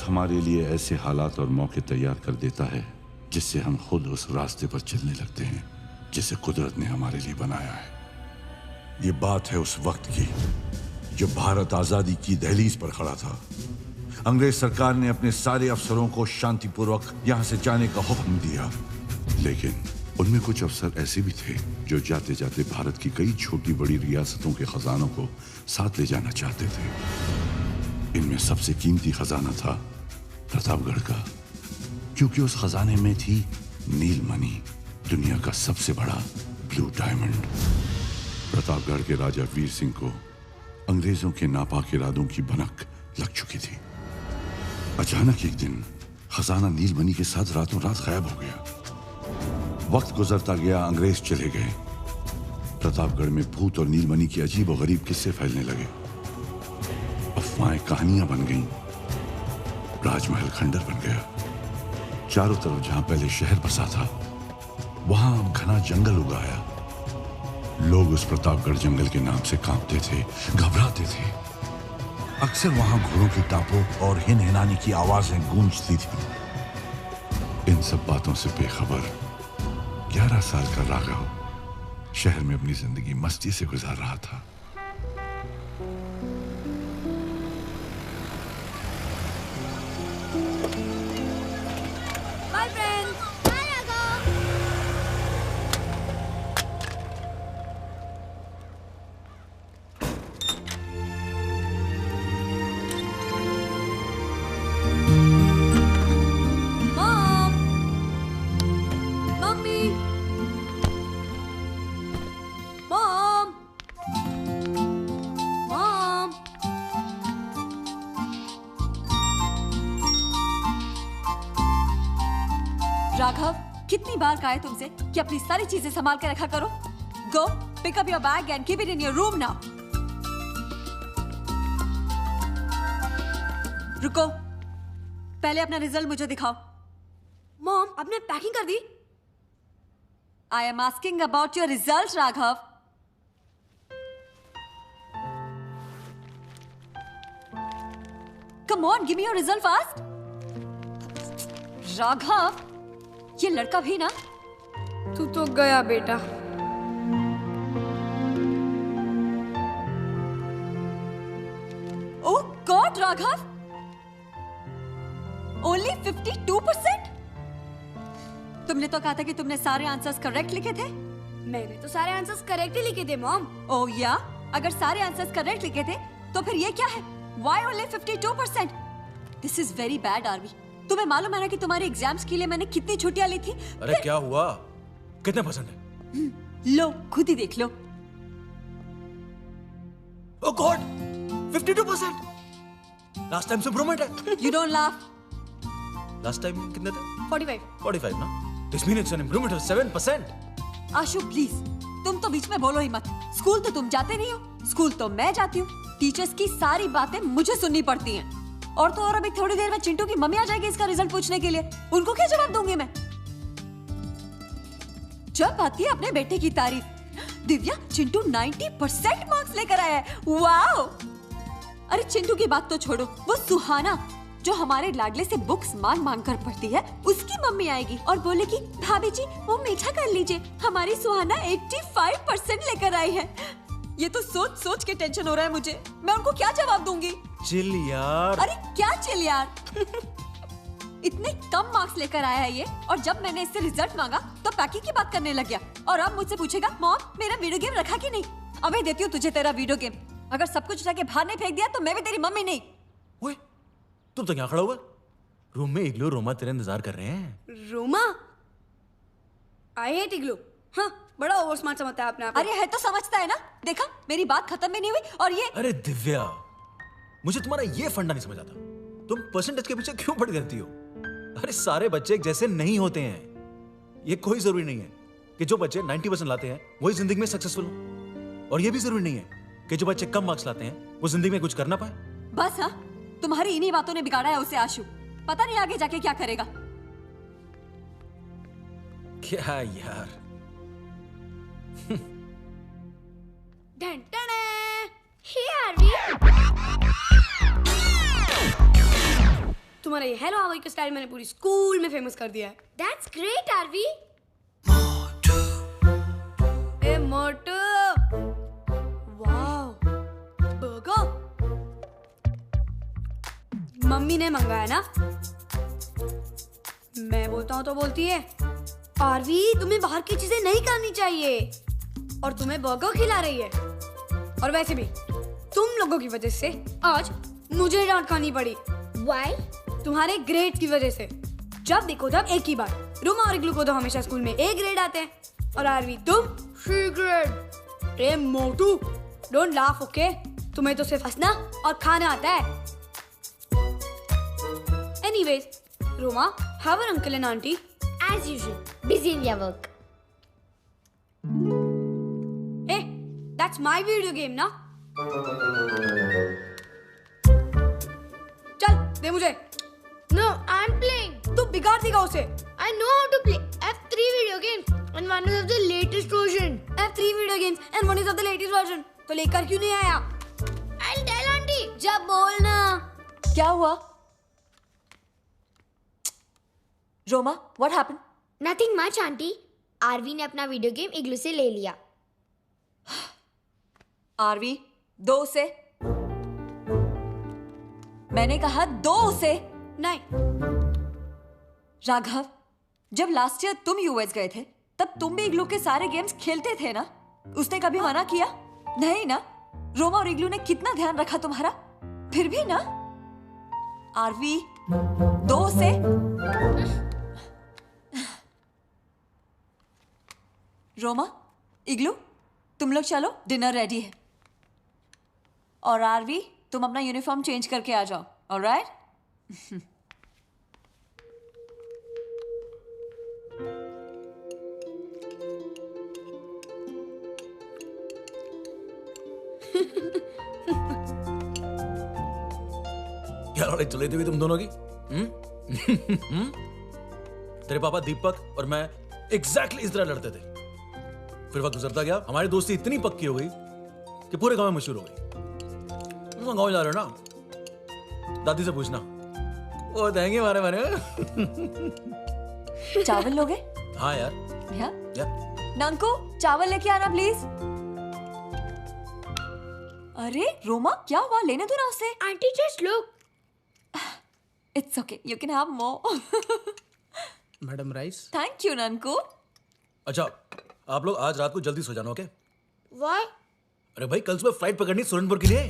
हमारे लिए ऐसे हालात और मौके तैयार कर देता है जिससे हम खुद उस रास्ते पर चलने लगते हैं जिसे कुदरत ने हमारे लिए बनाया है। ये बात है उस वक्त की जो भारत आजादी की दहलीज पर खड़ा था। अंग्रेज सरकार ने अपने सारे अफसरों को शांतिपूर्वक यहां से जाने का हुक्म दिया, लेकिन उनमें कुछ अफसर ऐसे भी थे जो जाते जाते भारत की कई छोटी बड़ी रियासतों के खजानों को साथ ले जाना चाहते थे। इनमें सबसे कीमती खजाना था प्रतापगढ़ का, क्योंकि उस खजाने में थी नीलमणि, दुनिया का सबसे बड़ा ब्लू डायमंड। प्रतापगढ़ के राजा वीर सिंह को अंग्रेजों के नापाक इरादों की भनक लग चुकी थी। अचानक एक दिन खजाना नीलमणि के साथ रातों रात गायब हो गया। वक्त गुजरता गया, अंग्रेज चले गए। प्रतापगढ़ में भूत और नीलमणि की अजीब और गरीब किस्से फैलने लगे। अफवाहें कहानियां बन गईं। राजमहल खंडर बन गया। चारों तरफ जहां पहले शहर बसा था वहां अब घना जंगल उगाया। लोग उस प्रतापगढ़ जंगल के नाम से कांपते थे, घबराते थे। अक्सर वहां घोड़ों की टापों और हिनहिनाने की आवाजें गूंजती थी। इन सब बातों से बेखबर 11 साल का राघव शहर में अपनी जिंदगी मस्ती से गुजार रहा था। Bye, friends. Bye, Raghav. Mom. Mommy. Mom. Mom. Raghav, कितनी बार कहा है तुमसे कि अपनी सारी चीजें संभाल के रखा करो। Go pick up your bag and keep it in your room now. रुको, पहले अपना रिजल्ट मुझे दिखाओ। मॉम, आपने पैकिंग कर दी? I am asking about your result Raghav. Come on, give me your result fast. Raghav, ये लड़का भी ना। तू तो गया बेटा। Oh God Raghav, only 52%? तुमने तो कहा था कि तुमने सारे आंसर्स करेक्ट लिखे थे। मैंने तो सारे आंसर्स करेक्ट ही लिखे थे मॉम। ओह या, अगर सारे आंसर्स करेक्ट लिखे थे तो फिर ये क्या है? Why only 52%? This is very bad Aarvi. तुम्हें मालूम है ना कि तुम्हारे एग्जाम्स के लिए मैंने कितनी छुट्टियां ली थी? अरे क्या हुआ? कितने परसेंट है? लो खुद ही देख लो। ओह गॉड, 52%। लास्ट टाइम से इंप्रूवमेंट है। You don't laugh. Last time कितने थे? 45 ना? This mean it's an improvement of 7%। Ashu please, तुम तो बीच में बोलो ही मत। स्कूल तो तुम जाते नहीं हो, स्कूल तो मैं जाती हूँ। टीचर्स की सारी बातें मुझे सुननी पड़ती हैं। और तो और अभी थोड़ी देर में चिंटू की मम्मी आ जाएगी इसका रिजल्ट पूछने के लिए। उनको क्या जवाब दूंगी मैं? जब आती है अपने बेटे की तारीफ, दिव्या चिंटू 90% मार्क्स लेकर आया है। वाओ! अरे चिंटू की बात तो छोड़ो, वो सुहाना जो हमारे लाडले से बुक्स मांग मांग कर पढ़ती है, उसकी मम्मी आएगी और बोलेगी भाभी जी वो मीठा कर लीजिए, हमारी सुहाना 85% लेकर आई है। ये तो सोच सोच के टेंशन हो रहा है मुझे। मैं उनको क्या जवाब दूंगी? चिल यार। अरे क्या चिल यार? इतने कम मार्क्स लेकर आया है ये, और जब मैंने इससे रिजल्ट मांगा तो पैकिंग की बात करने लग गया। और अब मुझसे पूछेगा मॉम मेरा वीडियो गेम रखा कि नहीं? अबे देती हूँ तुझे तेरा वीडियो गेम। अगर सब कुछ उठा के बाहर नहीं फेंक दिया तो मैं भी तेरी मम्मी नहीं। ओए, तुम तो क्या खड़ा हुआ? रूम में इग्लू रोमा तेरे इंतजार कर रहे हैं। रोमा? आई हेट इग्लू। हाँ, बड़ा ओवर स्मार्ट समझता है आपने। अरे है तो समझता है ना। देखा मेरी बात खत्म भी नहीं हुई और ये। अरे दिव्या, मुझे तुम्हारा ये फंडा नहीं समझ आता। तुम परसेंटेज के पीछे क्यों पड़ करती हो? अरे सारे बच्चे एक जैसे नहीं होते हैं। ये कोई जरूरी नहीं है कि जो बच्चे 90% लाते हैं वही जिंदगी में सक्सेसफुल हो, और ये भी जरूरी नहीं है कि जो बच्चे कम मार्क्स लाते हैं वो जिंदगी में कुछ कर ना पाए। बस हाँ, तुम्हारी इन्हीं बातों ने बिगाड़ा है उसे आशु। पता नहीं आगे जाके क्या करेगा। क्या यार। तुम्हारा ये हेलो हाउ का स्टाइल मैंने पूरी स्कूल में फेमस कर दिया है। That's great, Aarvi. ए मोटू, वाओ, बर्गर मम्मी ने मंगाया ना। मैं बोलता हूँ तो बोलती है, आरवी तुम्हें बाहर की चीजें नहीं खानी चाहिए, और तुम्हें बर्गर खिला रही है। और वैसे भी तुम लोगों की वजह से आज मुझे डांट खानी पड़ी। Why? तुम्हारे ग्रेड की वजह से। जब देखो तब एक ही बात। रोमा और इग्लू को तो हमेशा स्कूल में ए ग्रेड आते हैं, और आरवी तुम सी ग्रेड। ए मोटू, डोंट लाफ, ओके? तुम्हें तो सिर्फ हंसना और खाना आता है। Anyways, Roma, how are uncle and auntie? As usual, busy in their work. ए, दैट्स माय वीडियो गेम ना। चल दे मुझे। No, I'm playing. तू बिगाड़ देगा उसे। I know how to play. I have 3 video games and one is of the latest version. I have 3 video games and one is of the latest version. तो लेकर क्यों नहीं आया? I'll tell auntie. जब बोलना। क्या हुआ? Roma, what happened? Nothing much, auntie. Aarvi ने अपना वीडियो गेम इग्लू से ले लिया। आरवी, दो उसे। मैंने कहा दो उसे। नहीं। राघव, जब लास्ट ईयर तुम यूएस गए थे तब तुम भी इग्लू के सारे गेम्स खेलते थे ना? उसने कभी मना किया? नहीं ना? रोमा और इग्लू ने कितना ध्यान रखा तुम्हारा, फिर भी ना? आरवी, दो से। रोमा, इग्लू, तुम लोग चलो, डिनर रेडी है। और आरवी, तुम अपना यूनिफॉर्म चेंज करके आ जाओ, ऑलराइट? क्या लड़ाई चल रही थी तुम दोनों की? तेरे पापा दीपक और मैं एग्जैक्टली इस तरह लड़ते थे। फिर वक्त गुजरता गया, हमारी दोस्ती इतनी पक्की हो गई कि पूरे गांव में मशहूर हो गई। तुम गांव जा रहे हो ना? दादी से पूछना, वो देंगे हमारे बारे में। चावल लोगे? हाँ यार। नंकू, चावल लेके आना प्लीज। अरे रोमा, क्या हुआ? लेने दो ना उसे। Auntie, just look. It's okay, you can have more. Madam rice. Thank you, नंकू। अच्छा, आप लोग आज रात को जल्दी सो जाना, ओके? Why? अरे भाई, कल सुबह फ्लाइट पकड़नी सुरनपुर के लिए।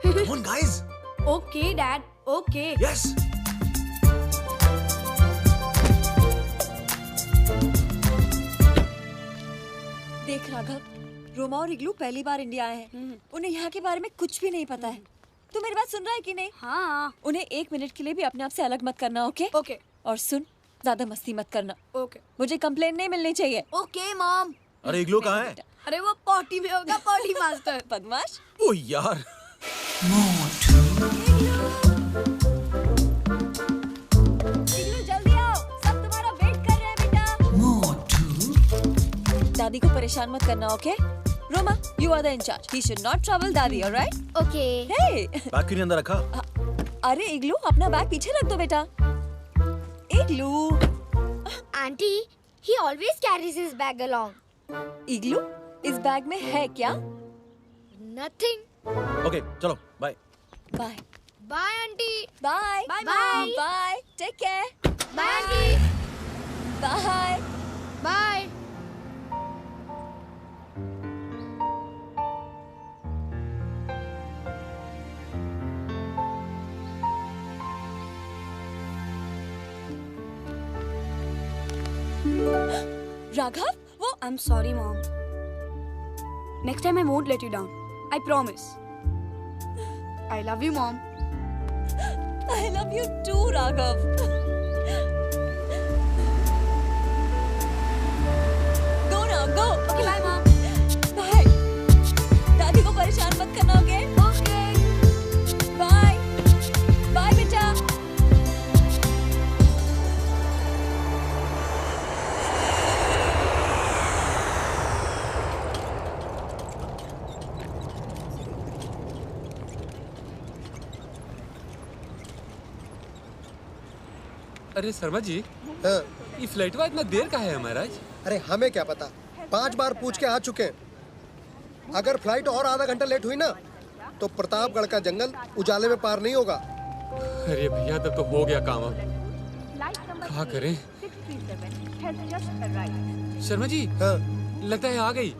Come on, guys. Okay dad, okay. Yes. देख राघव, रोमा और इग्लू पहली बार इंडिया आए हैं। उन्हें यहाँ के बारे में कुछ भी नहीं पता है। तू मेरी बात सुन रहा है कि नहीं? हाँ। उन्हें 1 मिनट के लिए भी अपने आप से अलग मत करना, ओके? ओके। और सुन, ज्यादा मस्ती मत करना। ओके। मुझे कंप्लेन नहीं मिलनी चाहिए। Okay mom. अरे इग्लू कहाँ है? अरे वो पॉटी में होगा, पॉटी मास्टर। बदमाश। ओ यार। इग्लू जल्दी आओ, सब तुम्हारा वेट कर रहे हैं बेटा। दादी को परेशान मत करना, okay? Roma, you are the in charge. He should not trouble दादी, alright? Okay. Hey! बैग क्यों नहीं अंदर रखा? अरे इग्लू, अपना बैग पीछे रख दो बेटा। इग्लू। Auntie, he always carries his bag along. इग्लू, इस बैग में है क्या? Nothing. ओके, चलो, bye. Bye. Bye, auntie. Bye. Bye, Mom. Bye. Take care. Bye, auntie. Bye. Bye. Raghav, वो I'm sorry, mom. Next time I won't let you down. I promise. I love you, mom. I love you too, Raghav. Go now, go. Okay, bye, mom. Bye. दादी को परेशान मत करना, okay? Okay. Bye. Bye बेटा। अरे शर्मा जी, हाँ, ये फ्लाइटवा इतना देर का है महाराज? अरे हमें क्या पता, 5 बार पूछ के आ चुके हैं। अगर फ्लाइट और आधा घंटा लेट हुई ना तो प्रतापगढ़ का जंगल उजाले में पार नहीं होगा। अरे भैया तब तो हो गया काम। अब क्या करें? शर्मा जी, हाँ, लगता है आ गई।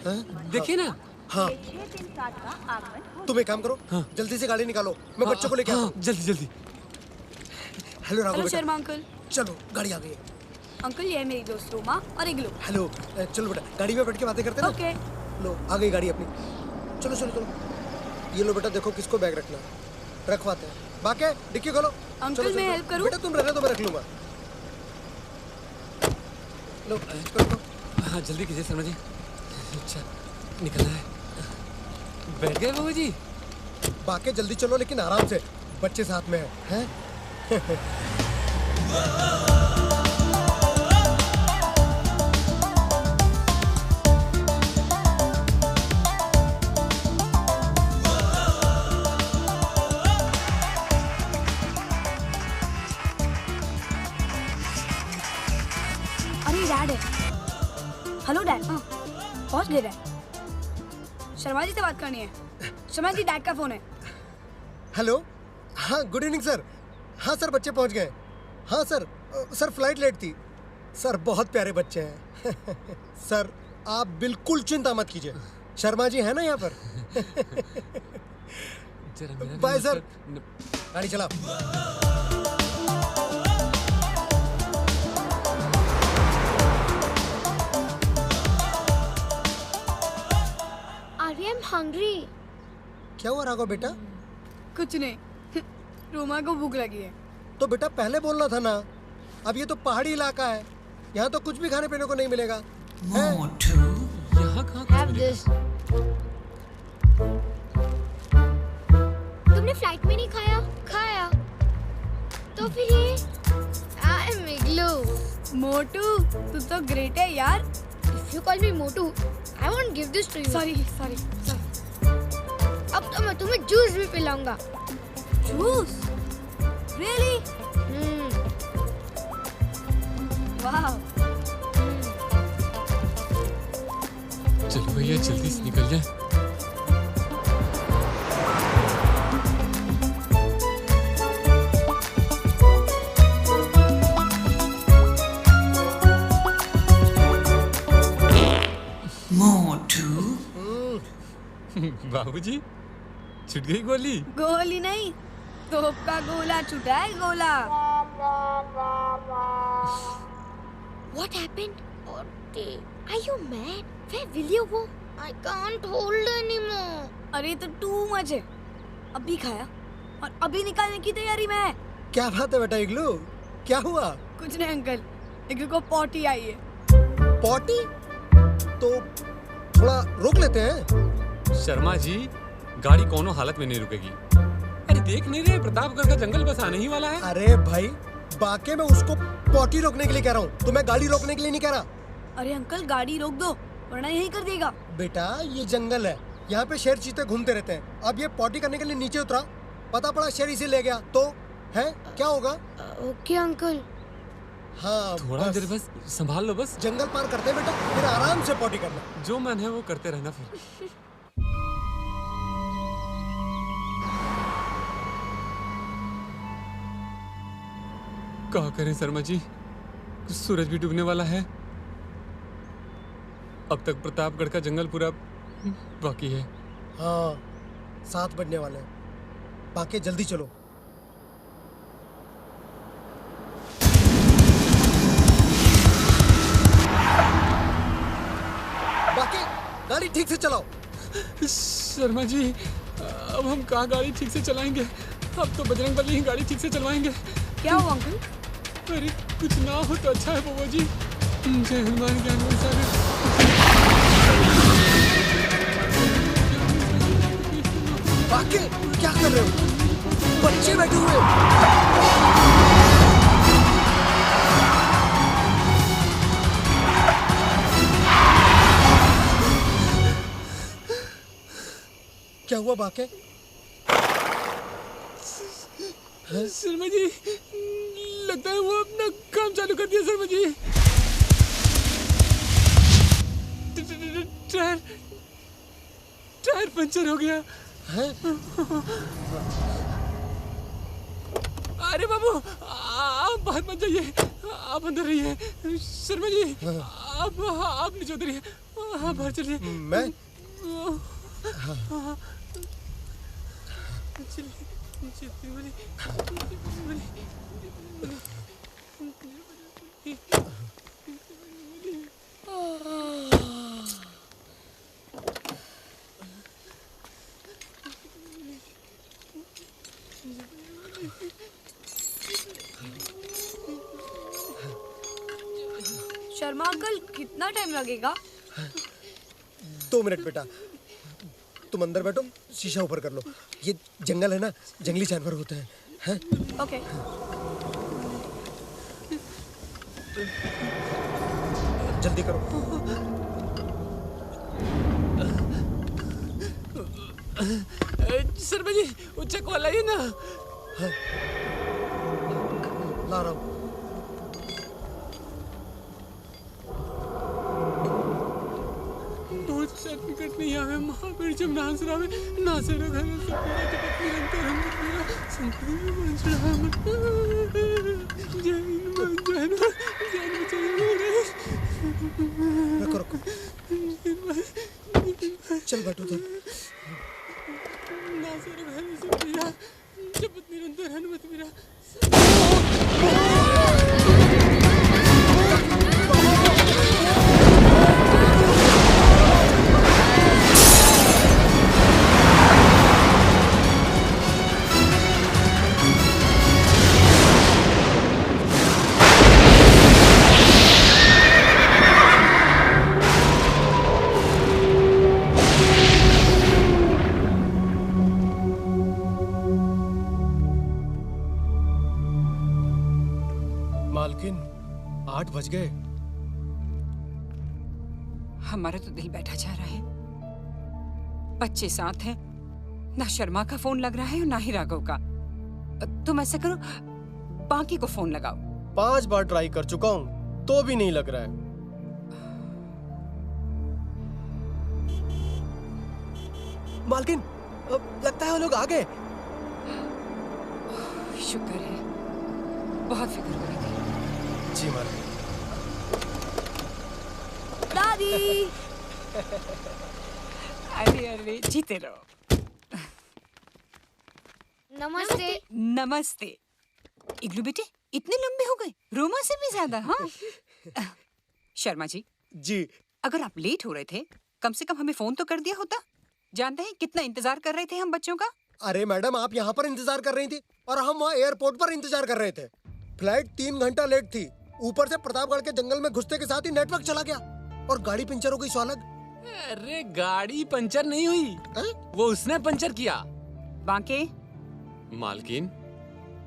हाँ, देखिए ना। हाँ, तुम एक काम करो, हाँ, जल्दी से गाड़ी निकालो, मैं बच्चों को लेके आता हूँ। जल्दी जल्दी। हेलो राघव हेलो बेटा, शर्मा अंकल। चलो गाड़ी आ गई है। अंकल ये है मेरी दोस्त रोमा और इग्लू। हेलो, चलो बेटा गाड़ी में बैठ के बातें करते हैं ना। ओके। लो आ गई गाड़ी अपनी। चलो चलो चलो, ये लो बेटा, देखो किसको बैग रखना है, रखवाते हैं। बाके डिक्की खोलो। अंकल, चलो, मैं चलो, हेल्प करूं? बेटा तुम रहने दो, मैं रख लूंगा। लो करो। हाँ जल्दी कीजिए शर्मा जी। अच्छा निकलना है। बैठ गए बाबू जी? बाके जल्दी चलो लेकिन आराम से, बच्चे साथ में हैं। अरे डैड है। Hello dad. हाँ पहुंच गए डैड। शर्मा जी से बात करनी है। शर्मा जी, डैड का फोन है। हेलो, हाँ गुड इवनिंग सर। हाँ सर, बच्चे पहुंच गए। हाँ सर, सर फ्लाइट लेट थी। सर बहुत प्यारे बच्चे हैं। सर आप बिल्कुल चिंता मत कीजिए, शर्मा जी है ना यहाँ पर। बाय सर, गाड़ी चला। Arya, I'm hungry. क्या हुआ राघव बेटा? कुछ नहीं, रोमा को भूख लगी है। तो बेटा पहले बोलना था ना। अब ये तो पहाड़ी इलाका है, यहाँ तो कुछ भी खाने पीने को नहीं मिलेगा। यहाँ कहाँ Have this. तुमने फ्लाइट में नहीं खाया? खाया। तो फिर ये? I'm Igloo. मोटू, तू तो ग्रेट है यार। If you call me Motu, I won't give this to you. Sorry sorry. अब तो मैं तुम्हें जूस भी पिलाऊंगा। जूस? रियली? वाह। चलो भैया जल्दी से निकल जाए। बाबूजी, छूट गई गोली? गोली नहीं, तोप का गोला छुटा है, गोला। What happened? Are you mad? Where will you go? I can't hold anymore. अरे तो टू मच है। अभी खाया और अभी निकालने की तैयारी में है। क्या बात है बेटा इग्लू, क्या हुआ? कुछ नहीं अंकल, इग्लू को पॉटी आई है। पॉटी? तो थोड़ा रोक लेते हैं। शर्मा जी, गाड़ी कोनो हालत में नहीं रुकेगी। अरे देख नहीं रहे, प्रतापगढ़ का जंगल बस आने ही वाला है। अरे भाई, बाके में उसको पॉटी रोकने के लिए कह रहा हूँ, तो मैं गाड़ी रोकने के लिए नहीं कह रहा। अरे अंकल गाड़ी रोक दो वरना यही कर देगा। बेटा ये जंगल है, यहाँ पे शेर चीते घूमते रहते हैं। अब ये पॉटी करने के लिए नीचे उतरा, पता पड़ा शेर इसे ले गया तो है क्या होगा? Okay uncle. हाँ थोड़ा देर बस संभाल लो। बस जंगल पार करते हैं बेटा, फिर आराम से पॉटी करना। जो मन है वो करते रहना। फिर क्या करें शर्मा जी, सूरज भी डूबने वाला है। अब तक प्रतापगढ़ का जंगल पूरा बाकी है। हाँ 7 बजने वाले हैं, बाकी जल्दी चलो। बाकी गाड़ी ठीक से चलाओ। शर्मा जी, अब हम कहाँ गाड़ी ठीक से चलाएंगे? अब तो बजरंगबली ही गाड़ी ठीक से चलवाएंगे। क्या हुआ अंकल? अरे कुछ ना हो तो अच्छा है बाबू जी। जय हनुमान ज्ञान सागर। बाकी क्या कर रहे हो? बच्चे बैठे हुए। क्या हुआ बाके? शर्मा जी, लगता है वो अपना काम चालू कर दिया शर्मा जी। टायर पंचर हो गया। अरे बाबू आप बाहर मत जाइए, आप अंदर रहिए। शर्मा जी आप नीचे उतरिए, आप बाहर चलिए। मैं शर्मा अंकल कितना टाइम लगेगा? 2 मिनट बेटा, तुम अंदर बैठो, शीशा ऊपर कर लो। ये जंगल है ना, जंगली जानवर होते हैं। ओके। जल्दी करो। शर्मा जी वो चक्कू लाइए ना। ला रहा हूँ। सर्टिफिकेट नहीं आवे महावीर जब नाच रहा है नाचे रहा घर से पूरा टिकट निरंतर हम मेरा संपूर्ण मंचड़ा मत जैन रखो रखो, चल बैठो उधर। नाचे रहा घर से पूरा जब निरंतर हनुमत मेरा। मालकिन 8 बज गए। हमारा तो दिल बैठा जा रहा है। बच्चे साथ हैं, ना शर्मा का फोन लग रहा है और ना ही राघव का। तुम ऐसा करो बाकी को फोन लगाओ। 5 बार ट्राई कर चुका हूँ तो भी नहीं लग रहा है। मालकिन लगता है वो लोग आ गए। शुक्र है, बहुत फिक्र हो रही थी। जी मालकिन। दादी। अरे अरे जीते रहो। नमस्ते। नमस्ते। इग्लू बेटे इतने लंबे हो गए, रोमा से भी ज्यादा। हाँ शर्मा जी जी अगर आप लेट हो रहे थे कम से कम हमें फोन तो कर दिया होता। जानते हैं कितना इंतजार कर रहे थे हम बच्चों का। अरे मैडम आप यहाँ पर इंतजार कर रही थी और हम वहाँ एयरपोर्ट पर इंतजार कर रहे थे। फ्लाइट 3 घंटा लेट थी। ऊपर से प्रतापगढ़ के जंगल में घुसते के साथ ही नेटवर्क चला गया और गाड़ी पंचर हो गई। सो अलग। अरे गाड़ी पंचर नहीं हुई, वो उसने पंचर किया। बांके मालकिन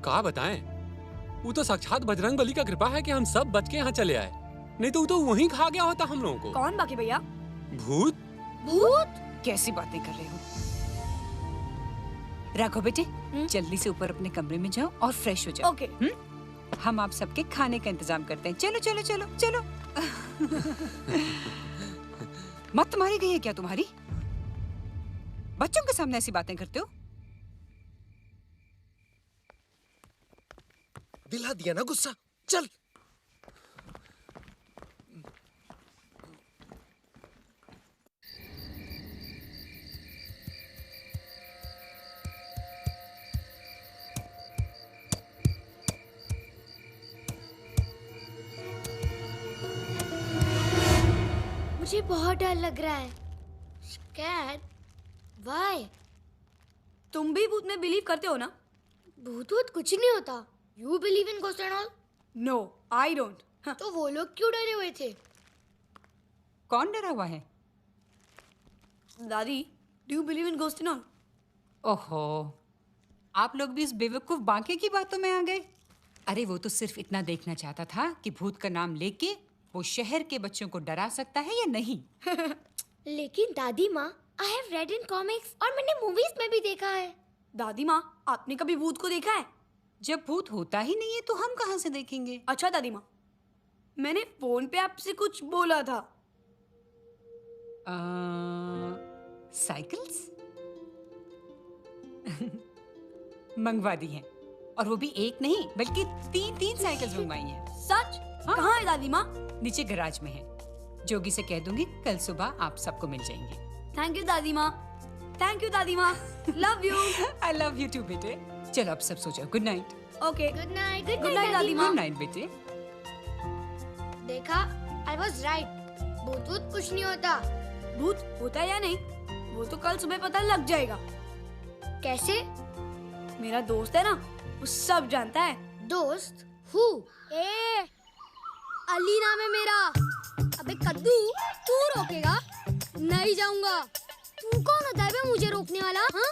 कहा बताएं, वो तो साक्षात बजरंग बली का कृपा है कि हम सब बच के यहाँ चले आए, नहीं तो वो तो वहीं खा गया होता हम लोगों को। कौन बाकी भैया? भूत। भूत? कैसी बातें कर रहे हो राघव बेटे। जल्दी से ऊपर अपने कमरे में जाओ और फ्रेश हो जाओ। ओके। हम आप सबके खाने का इंतजाम करते हैं। चलो चलो चलो चलो। मत तुम्हारी गई है क्या तुम्हारी? बच्चों के सामने ऐसी बातें करते हो। दिला दिया ना गुस्सा। चल। मुझे बहुत डर लग रहा है। Scared? Why? तुम भी भूत में बिलीव करते हो ना? भूत वूत कुछ नहीं होता। You believe in ghost and all? No, I don't. तो वो लोग क्यों डरे हुए थे? कौन डरा हुआ है? दादी, do you believe in ghost and all? ओहो, आप लोग भी इस बेवकूफ बांके की बातों में आ गए। अरे वो तो सिर्फ इतना देखना चाहता था कि भूत का नाम लेके वो शहर के बच्चों को डरा सकता है या नहीं। लेकिन दादी माँ, I have read in comics और मैंने मूवीज में भी देखा है। दादी माँ, आपने कभी भूत को देखा है? जब भूत होता ही नहीं है तो हम कहाँ से देखेंगे? अच्छा दादी माँ, मैंने फोन पे आपसे कुछ बोला था। साइकिल्स मंगवा दी हैं, और वो भी एक नहीं बल्कि 3 साइकिल्स मंगवाई हैं। सच? हाँ। कहाँ है दादी माँ? नीचे गैराज में है। जोगी से कह दूंगी कल सुबह आप सबको मिल जाएंगे। थैंक यू दादी माँ। थैंक यू दादी माँ। Love you. I love you too बेटे। चलो अब सब सो जाओ। Good night. Okay good night. Good night दादी माँ। गुड नाइट बेटे। देखा, आई वाज राइट, भूत वूत कुछ नहीं होता। भूत होता है या नहीं वो तो कल सुबह पता लग जाएगा। कैसे? मेरा दोस्त है ना, वो सब जानता है। दोस्त? हु? ए, अली नाम है मेरा। अबे कद्दू, तू रोकेगा? नहीं जाऊंगा। तू कौन होता है बे मुझे रोकने वाला? हाँ?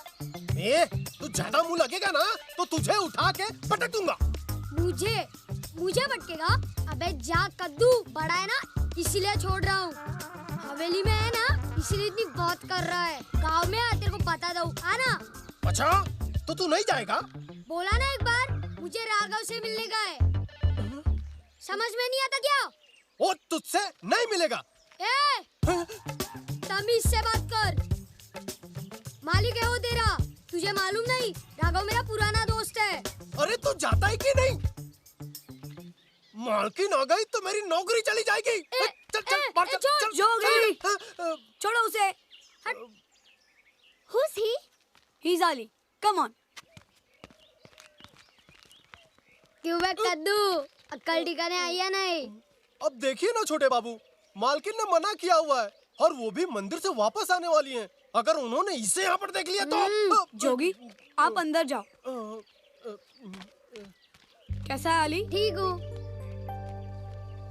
ए, तू ज्यादा मुंह लगेगा ना तो तुझे उठा के पटक दूंगा। मुझे पटकेगा? अबे जा कद्दू, बड़ा है ना इसीलिए छोड़ रहा हूँ। हवेली में है ना इसीलिए इतनी बात कर रहा है। गाँव में आ तेरे को बता दो, आना। अच्छा, तो तू नहीं जाएगा? बोला ना एक बार, मुझे राघव से मिलने का है। समझ में नहीं आता क्या? वो तुझसे नहीं मिलेगा। ए, तमीज से बात कर। मालिक है वो तेरा, तुझे मालूम नहीं? राघव मेरा पुराना दोस्त है। अरे तू जाता है कि नहीं? मालकिन आ गई तो मेरी नौकरी चली जाएगी। चल बाहर चल, चल, जोगी, चल। छोड़ो उसे। Who's he? He's Ali. Come on. क्यों बे कद्दू, अक्ल ठिकाने आई या नहीं? अब देखिए ना छोटे बाबू, मालकिन ने मना किया हुआ है और वो भी मंदिर से वापस आने वाली हैं। अगर उन्होंने इसे यहाँ पर देख लिया तो जोगी, आप अंदर जाओ। कैसा है अली? ठीक हूँ।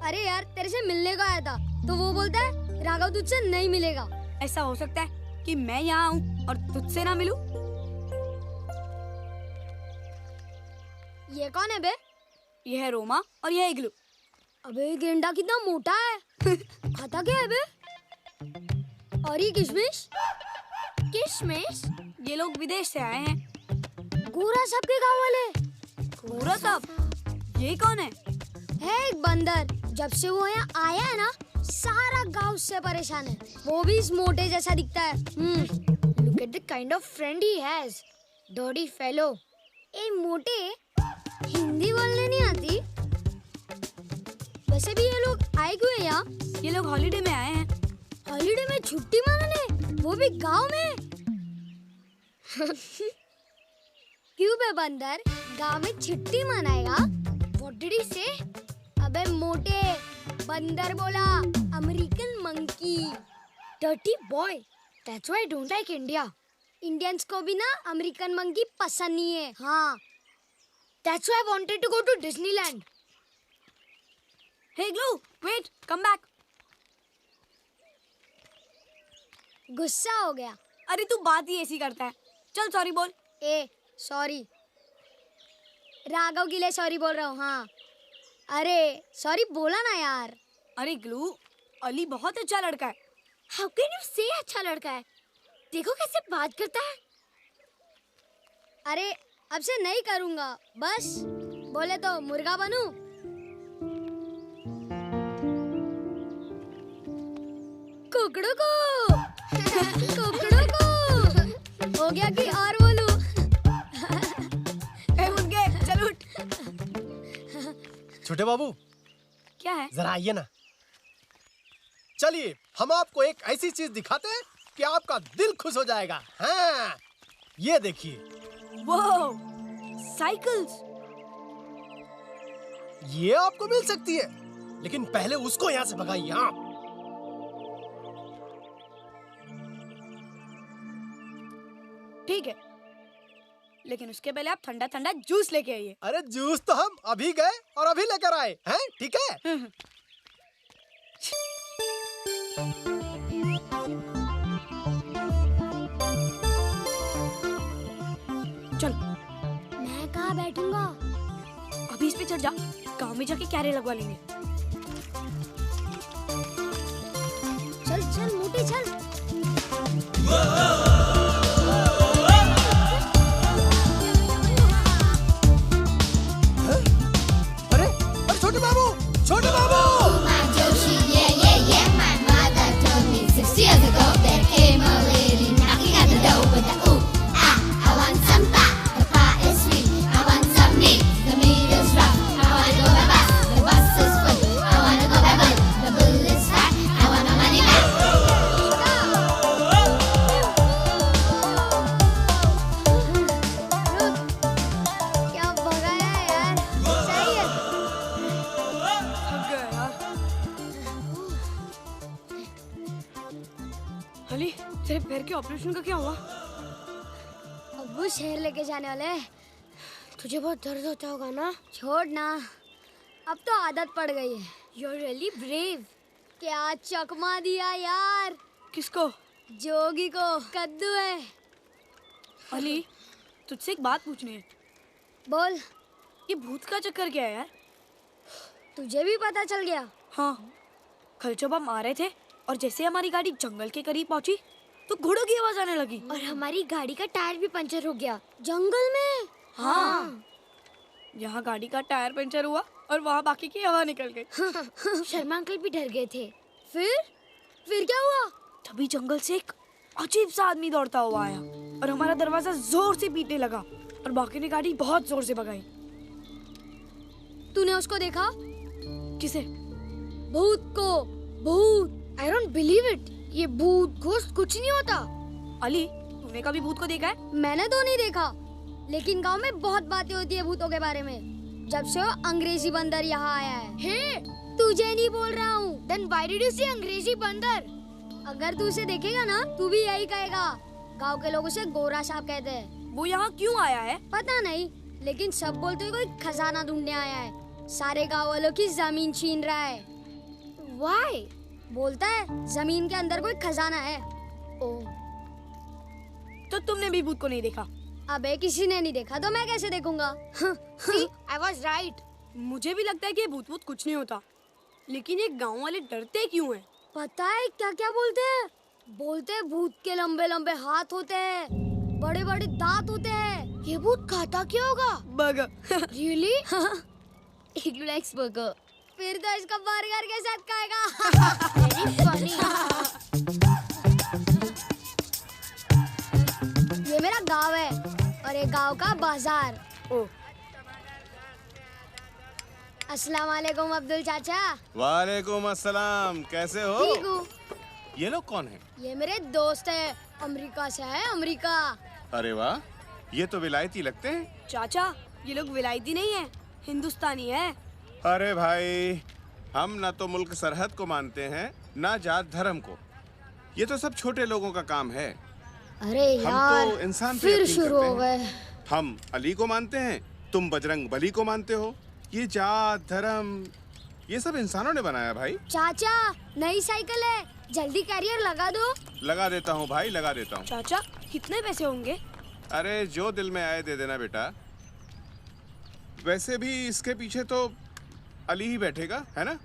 अरे यार, तेरे से मिलने को आया था तो वो बोलता है राघव तुझसे नहीं मिलेगा। ऐसा हो सकता है कि मैं यहाँ आऊँ और तुझसे ना मिलूं? ये कौन है बे? ये है रोमा और ये है इग्लू। अबे ये गेंडा कितना मोटा है। खाता क्या है बे? और ये किशमिश? किशमिश? ये लोग विदेश से आए हैं। गोरा साहब के गाँव वाले। गोरा साहब? ये कौन है? है एक बंदर। जब से वो यहाँ आया है ना, सारा गांव से परेशान है। वो भी इस मोटे जैसा दिखता है। Look at the kind of friend he has. Dirty fellow. ए मोटे, हिंदी बोलने नहीं आती? वैसे भी ये लोग आए क्यों हैं यहाँ? ये लोग हॉलिडे में आए हैं। हॉलिडे में छुट्टी मनाने? वो भी गांव में? क्यों बे बंदर, गांव में छुट्टी मनाएगा? What did he say? अबे मोटे, बंदर बोला, American monkey. Dirty boy. That's why I don't like India. Indians को भी ना अमेरिकन मंकी पसंद नहीं है। हाँ। That's why I wanted to go to Disneyland. Hey Glue, wait, come back. गुस्सा हो गया? अरे तू बात ही ऐसी करता है। चल सॉरी बोल। ए, सॉरी। राघव के लिए सॉरी बोल रहा हूँ। हाँ। अरे सॉरी बोला ना यार। अरे ग्लू, अली बहुत अच्छा लड़का है। How can you say अच्छा लड़का है? देखो कैसे बात करता है। अरे अब से नहीं करूँगा, बस बोले तो मुर्गा बनूं। कुकड़ू को कुकड़ू को हो गया कि और बोलूं? उठ गए, चल उठ। छोटे बाबू, क्या है? जरा आइए ना। चलिए हम आपको एक ऐसी चीज दिखाते हैं कि आपका दिल खुश हो जाएगा। हाँ, ये देखिए। वो साइकिल्स। ये आपको मिल सकती है, लेकिन पहले उसको यहाँ से भगाइए। आप ठीक है, लेकिन उसके पहले आप ठंडा ठंडा जूस लेके आइए। अरे जूस तो हम अभी गए और अभी लेकर आए हैं, ठीक है? चल। मैं कहाँ बैठूंगा? अभी इस पे चढ़ जा, गांव में जाके क्यारे लगवा लेंगे। चल चल मोटे चल। छोटे बाबू। अली, तेरे पैर के ऑपरेशन का क्या हुआ? अब्बू शहर लेके जाने वाले हैं। तुझे बहुत दर्द होता होगा ना? छोड़ ना, अब तो आदत पड़ गई है। You're really brave। क्या चकमा दिया यार। किसको? जोगी को। कद्दू है। अली, तुझसे एक बात पूछनी है। बोल। ये भूत का चक्कर क्या है यार? तुझे भी पता चल गया? हाँ, कल जब हम आ रहे थे और जैसे हमारी गाड़ी जंगल के करीब पहुंची तो घोड़ों की आवाज आने लगी और हमारी गाड़ी का टायर भी पंचर हो गया जंगल में। हाँ, यहाँ गाड़ी का टायर पंचर हुआ और वहाँ बाकी की हवा निकल गई। शर्मा अंकल भी डर गए थे। फिर क्या हुआ? तभी जंगल से एक अजीब सा आदमी दौड़ता हुआ आया और हमारा दरवाजा जोर से पीटने लगा और बाकी ने गाड़ी बहुत जोर से भगाई। तूने उसको देखा? किसे? भूत को। भूत। I don't believe it। ये भूत घोस्ट कुछ नहीं होता। अली, तूने कभी भूत को देखा है? मैंने तो नहीं देखा, लेकिन गांव में बहुत बातें होती है भूतों के बारे में, जब से वो अंग्रेजी बंदर यहाँ आया है। हे, तुझे नहीं बोल रहा हूँ। Then why did you say अंग्रेजी बंदर? अगर तू उसे देखेगा ना, तू भी यही कहेगा। गांव के लोग उसे गोरा सांप कहते हैं। वो यहाँ क्यों आया है? पता नहीं, लेकिन सब बोलते हैं कोई खजाना ढूंढने आया है। सारे गाँव वालों की जमीन छीन रहा है। Why? बोलता है जमीन के अंदर कोई खजाना है। ओह, तो तुमने भी भूत को नहीं देखा? अबे किसी ने नहीं देखा तो मैं कैसे देखूंगा? See, I was right। मुझे भी लगता है कि ये भूत भूत कुछ नहीं होता, लेकिन ये गांव वाले डरते क्यों हैं? पता है क्या क्या बोलते हैं? बोलते हैं भूत के लंबे लंबे हाथ होते हैं, बड़े बड़े दांत होते हैं। ये भूत खाता क्या होगा? Burger. Really? He likes burger। फिर तो इसका बर्गर के साथ खाएगा। Very funny। ये मेरा गांव है और ये गांव का बाजार। ओह, अस्सलाम वालेकुम अब्दुल चाचा। वालेकुम अस्सलाम, कैसे हो? ठीक हूँ। ये लोग कौन है? ये मेरे दोस्त है, अमेरिका से है। अमेरिका। अरे वाह, ये तो विलायती लगते हैं। चाचा, ये लोग विलायती नहीं है, हिंदुस्तानी है। अरे भाई, हम ना तो मुल्क सरहद को मानते हैं, ना जात धर्म को। ये तो सब छोटे लोगों का काम है। अरे यार, हम तो इंसान पे फिर यकीन शुरू करते हो हैं। गए। हम अली को मानते हैं, तुम बजरंग बली को मानते हो। ये जात धर्म, ये सब इंसानों ने बनाया भाई। चाचा, नई साइकिल है, जल्दी कैरियर लगा दो। लगा देता हूँ भाई, लगा देता हूँ। चाचा, कितने पैसे होंगे? अरे जो दिल में आए दे देना बेटा। वैसे भी इसके पीछे तो अली ही बैठेगा, है ना?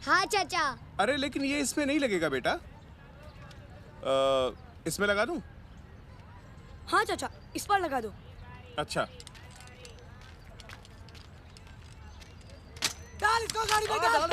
हाँ चाचा। अरे लेकिन ये इसमें नहीं लगेगा बेटा। इसमें लगा दूं? हाँ चाचा, इस पर लगा दो। अच्छा। डाल इसको गाड़ी में डाल।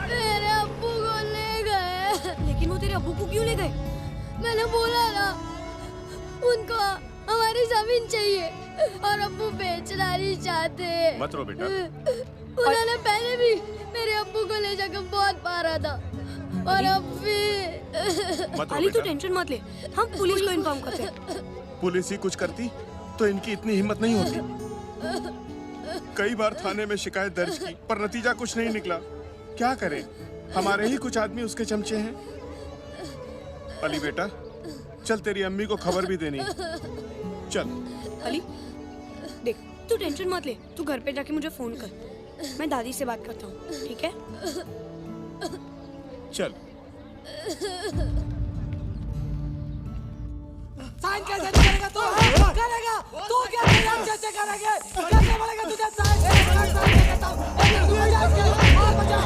मेरे अब्बू को ले गए। लेकिन वो तेरे अब्बू को क्यों ले गए? मैंने बोला ना, उनको हमारी जमीन चाहिए और अब्बू बेचना नहीं चाहते। मत रो बेटा। उन्होंने पहले भी मेरे अब्बू को ले जाकर बहुत मारा था और अब भी। मत रो अली, तू बेटा। टेंशन मत ले, हम पुलिस को इन्फॉर्म करते हैं। पुलिस ही कुछ करती तो इनकी इतनी हिम्मत नहीं होती। कई बार थाने में शिकायत दर्ज की पर नतीजा कुछ नहीं निकला। क्या करें, हमारे ही कुछ आदमी उसके चमचे हैं। अली बेटा, चल तेरी अम्मी को खबर भी देनी है। चल। अली, देख, तू टेंशन मत ले, तू घर पे जाके मुझे फोन कर, मैं दादी से बात करता हूँ, ठीक है? चल। साइन कैसे करेगा तू? करेगा तू क्या तेरे अच्छे से करेंगे? कैसे बोलेगा तुझे साइन? कहता हूँ और बजा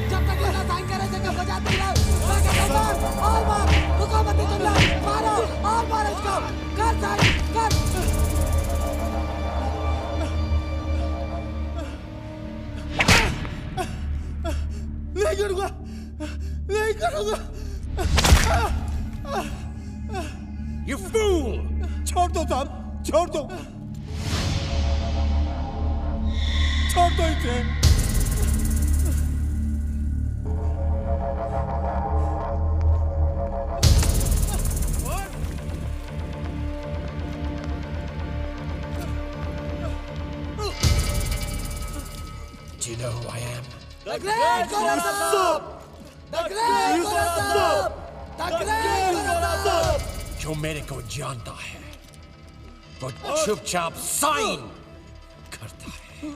जब तक ये साइन करे जगह बजाते रहो। मैं कहता हूँ और मार रुको मत तुम लोग मारो और मारो इसको कर साइन कर। नहीं करूँगा नहीं करूँगा। You fool! छोड़ दो साहब छोड़ दो इसे। Do you know who I am? The Great Gorasab! The Great Gorasab! The Great Gorasab! जो मेरे को जानता है वो चुपचाप साइन करता है।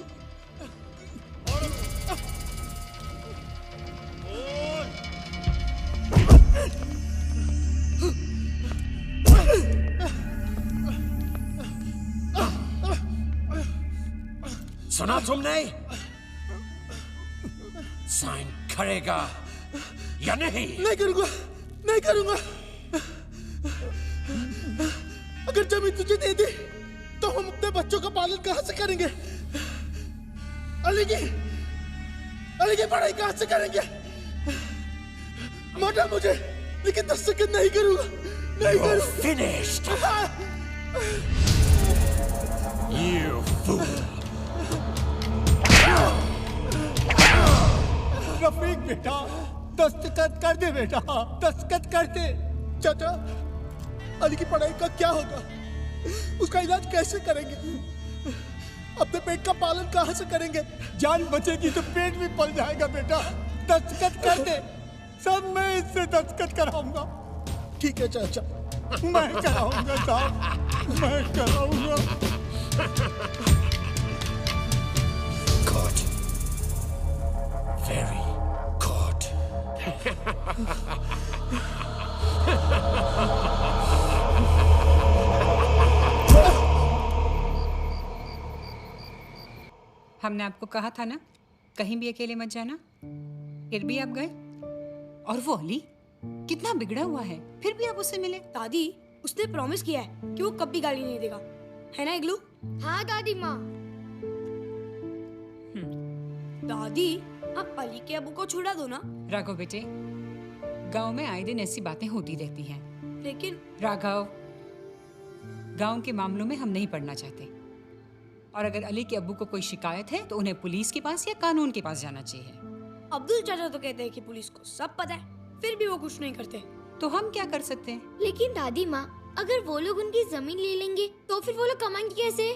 सुना तुमने? साइन करेगा या नहीं? नहीं करूँगा नहीं करूँगा। अगर जमीन तुझे दे दी तो हम अपने बच्चों का पालन कहाँ से करेंगे? अली की पढ़ाई कहाँ से करेंगे? मारा मुझे लेकिन 10 सेकंड नहीं करूँगा नहीं करूँगा। Finished. You fool. रफीक बेटा दस्तखत कर दे बेटा दस्तखत कर दे। चाचा अली की पढ़ाई का क्या होगा? उसका इलाज कैसे करेंगे? अपने पेट का पालन कहाँ से करेंगे? जान बचेगी तो पेट भी पल जाएगा बेटा। दस्तखत कर दे सब मैं इससे दस्तखत कराऊंगा। ठीक है चाचा मैं कराऊंगा साहब मैं कराऊंगा। Good. Very good. हमने आपको कहा था ना कहीं भी अकेले मत जाना, फिर भी आप गए। और वो अली कितना बिगड़ा हुआ है, फिर भी आप उससे मिले। दादी उसने प्रॉमिस किया है कि वो कभी गाली नहीं देगा, है ना इग्लू? हाँ दादी माँ। दादी आप अली के अबू को छुड़ा दो ना। राघव बेटे गांव में आए दिन ऐसी बातें होती रहती हैं। लेकिन राघव गांव के मामलों में हम नहीं पड़ना चाहते, और अगर अली के अब्बू को कोई शिकायत है तो उन्हें पुलिस के पास या कानून के पास जाना चाहिए। अब्दुल चाचा तो कहते हैं कि पुलिस को सब पता है, फिर भी वो कुछ नहीं करते। तो हम क्या कर सकते हैं? लेकिन दादी माँ अगर वो लोग उनकी जमीन ले लेंगे तो फिर वो लोग कमाएंगे कैसे?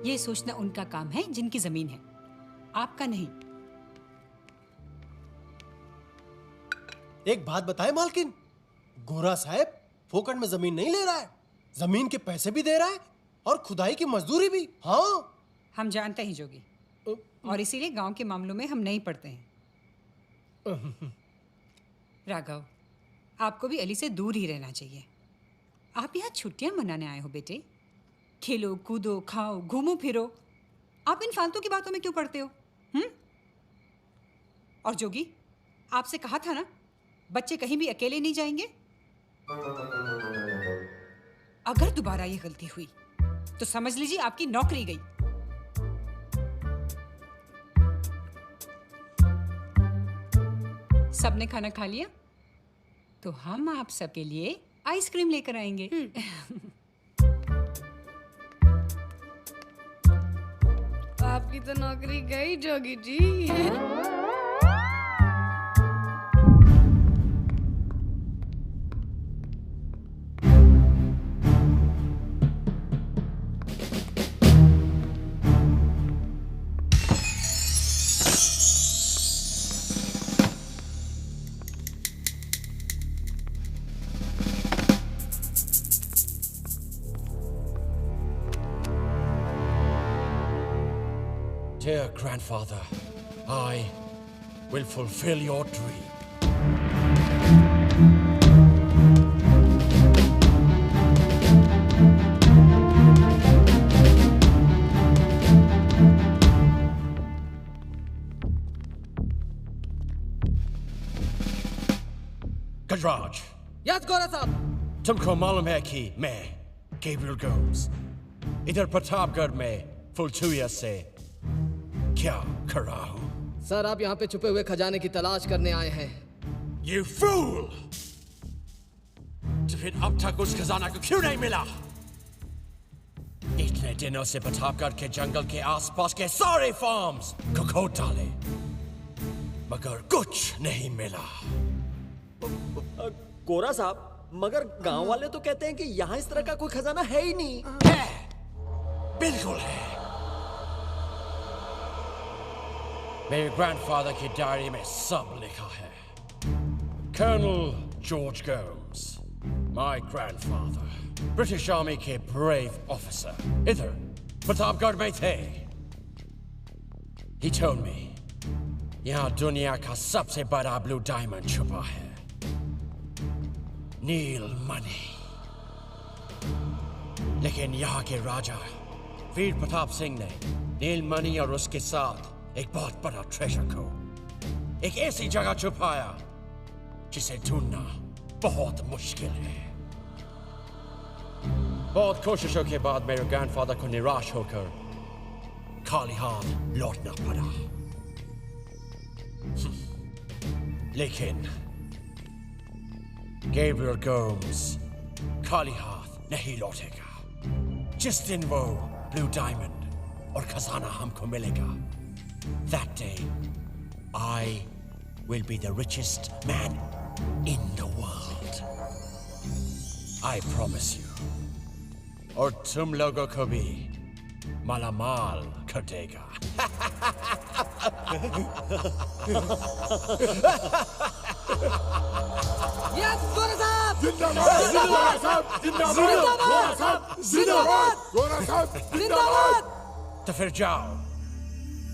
ये सोचना उनका काम है जिनकी जमीन है, आपका नहीं। एक बात बताए मालकिन, गोरा साहब फोकट में जमीन नहीं ले रहा है, जमीन के पैसे भी दे रहा है और खुदाई की मजदूरी भी। हाँ हम जानते हैं जोगी, और इसीलिए गांव के मामलों में हम नहीं पड़ते हैं। राघव आपको भी अली से दूर ही रहना चाहिए। आप यहाँ छुट्टियां मनाने आए हो बेटे, खेलो कूदो खाओ घूमो फिरो, आप इन फालतू की बातों में क्यों पड़ते हो? और जोगी आपसे कहा था ना बच्चे कहीं भी अकेले नहीं जाएंगे। अगर दोबारा ये गलती हुई तो समझ लीजिए आपकी नौकरी गई। सबने खाना खा लिया तो हम आप सबके लिए आइसक्रीम लेकर आएंगे। आपकी तो नौकरी गई Jogi ji. Dear grandfather, I will fulfill your dream. Khajraj, yes गोरा साहब। तुमको मालूम है कि मैं गैब्रियल गोम्स इधर प्रतापगढ़ में फुलचुया से क्या कर रहा हूँ? सर आप यहाँ पे छुपे हुए खजाने की तलाश करने आए हैं। You fool! तो फिर अब तक उस खजाना को क्यों नहीं मिला? इतने दिनों से प्रतापगढ़ के जंगल के आसपास के सारे फार्म्स को खोद डाले, मगर कुछ नहीं मिला। गोरा साहब, मगर गांव वाले तो कहते हैं कि यहाँ इस तरह का कोई खजाना है ही नहीं। है, बिल्कुल है। मेरे ग्रैंडफादर की डायरी में सब लिखा है। Colonel George Gomes, my grandfather, British army के ब्रेव ऑफिसर, इधर प्रतापगढ़ में थे। He told me, यहाँ दुनिया का सबसे बड़ा ब्लू डायमंड छुपा है, नील मणि। लेकिन यहाँ के राजा वीर प्रताप सिंह ने नील मणि और उसके साथ एक बहुत बड़ा ट्रेजर को एक ऐसी जगह छुपाया जिसे ढूंढना बहुत मुश्किल है। बहुत कोशिशों के बाद मेरे ग्रैंडफादर को निराश होकर खाली हाथ लौटना पड़ा। लेकिन गैब्रियल गोम्स खाली हाथ नहीं लौटेगा। जिस दिन वो ब्लू डायमंड और खजाना हमको मिलेगा, that day I will be the richest man in the world. I promise you. और तुम लोगों को भी मालामाल कर देगा। यस गोरा साहब। जिंदाबाद गोरा साहब, जिंदाबाद गोरा साहब, जिंदाबाद गोरा साहब, जिंदाबाद। तो फिर जाओ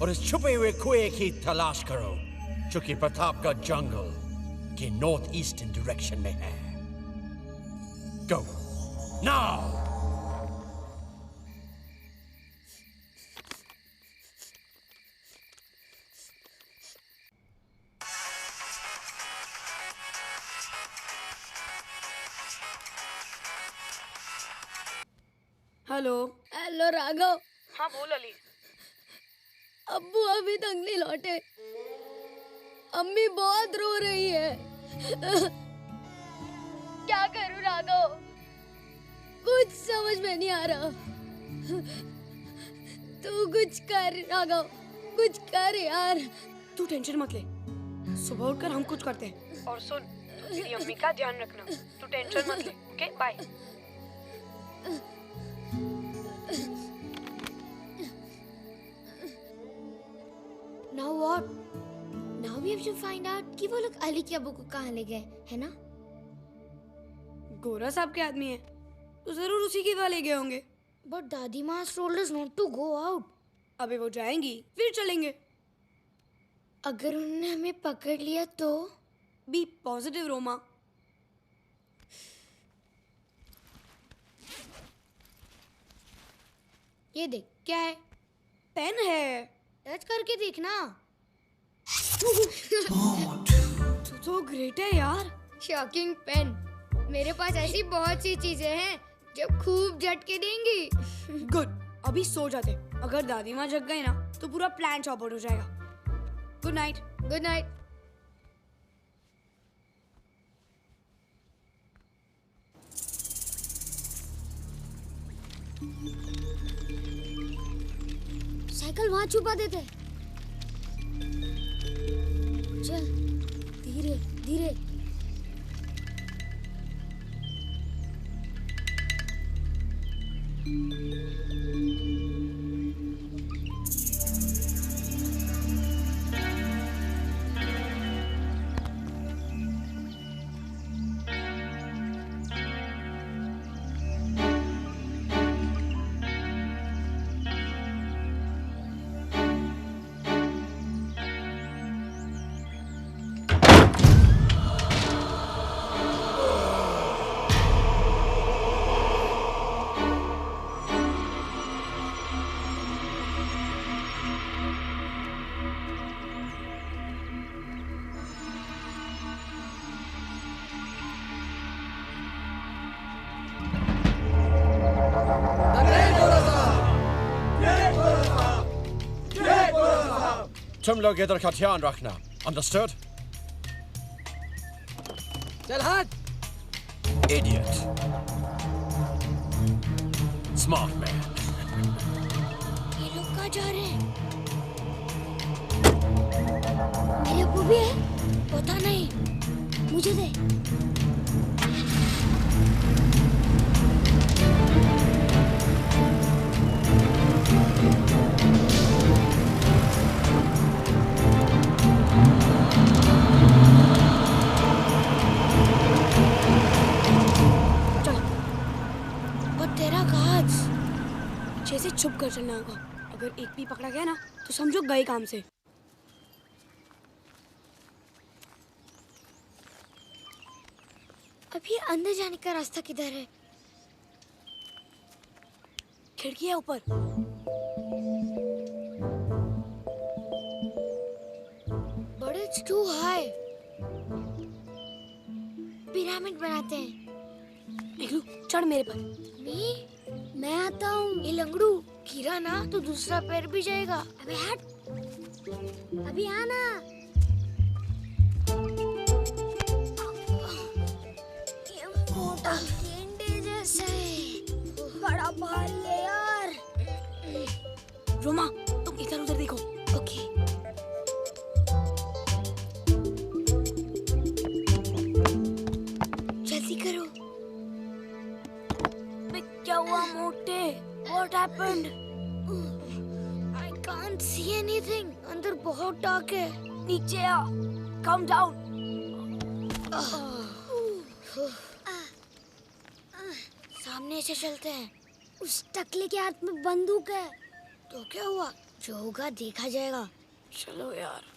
और इस छुपे हुए कुएं की तलाश करो जो कि प्रतापगढ़ जंगल के नॉर्थ ईस्टर्न डायरेक्शन में है। Go now! Hello. Hello Raghav. हाँ बोल अली। अब्बू अभी तक नहीं लौटे। अम्मी बहुत रो रही है। क्या करूं राघव, कुछ समझ में नहीं आ रहा। तू कुछ कर राघव, कुछ कर यार। तू टेंशन मत ले, सुबह उठकर हम कुछ करते हैं। और सुन, तू तेरी अम्मी का ध्यान रखना। तू टेंशन मत ले, okay? Bye. Now what? Now we have to find out कि वो लोग अली के अब्बू को कहाँ ले गए, है ना? गोरा साहब के आदमी है तो जरूर उसी के वहाँ ले गए होंगे। But दादी माँ told us not to go out. अबे वो जाएंगी फिर चलेंगे। अगर उन्होंने हमें पकड़ लिया तो? Be positive Roma. ये देख, क्या है? पेन है, टच करके देखना। तू तो ग्रेट है यार। Shocking pen. मेरे पास ऐसी बहुत सी चीजें हैं जो खूब झटके देंगी। गुड, अभी सो जाते। अगर दादी माँ जग गई ना तो पूरा प्लान चौपट हो जाएगा। Good night. Good night. Cycle वहां छुपा देते। चल धीरे धीरे। तुम लोग इधर का ध्यान रखना, understood? चल हाथ। Idiot. Smart man. ये लोग कहाँ जा रहे हैं? मेरे अब्बू भी है? पता नहीं, मुझे दे। से छुप कर चलना होगा। अगर एक भी पकड़ा गया ना तो समझो गए काम से। अभी अंदर जाने का रास्ता किधर है? खिड़की है ऊपर। But it's too high. Pyramid बनाते हैं। निकलू, चढ़ मेरे पर। मैं आता हूँ। ये लंगड़ू गिरा ना तो दूसरा पैर भी जाएगा। अबे हट, अभी आना। ये मोटा गेंडे जैसा है, बड़ा भारी है यार। रोमा, तुम इधर उधर देखो। ओके। जल्दी करो। क्या हुआ मोटे? What happened? I can't see anything. अंदर बहुत डार्क है। नीचे आ। Come down. सामने से चलते हैं। उस टकले के हाथ में बंदूक है। तो क्या हुआ? जो होगा देखा जाएगा। चलो यार।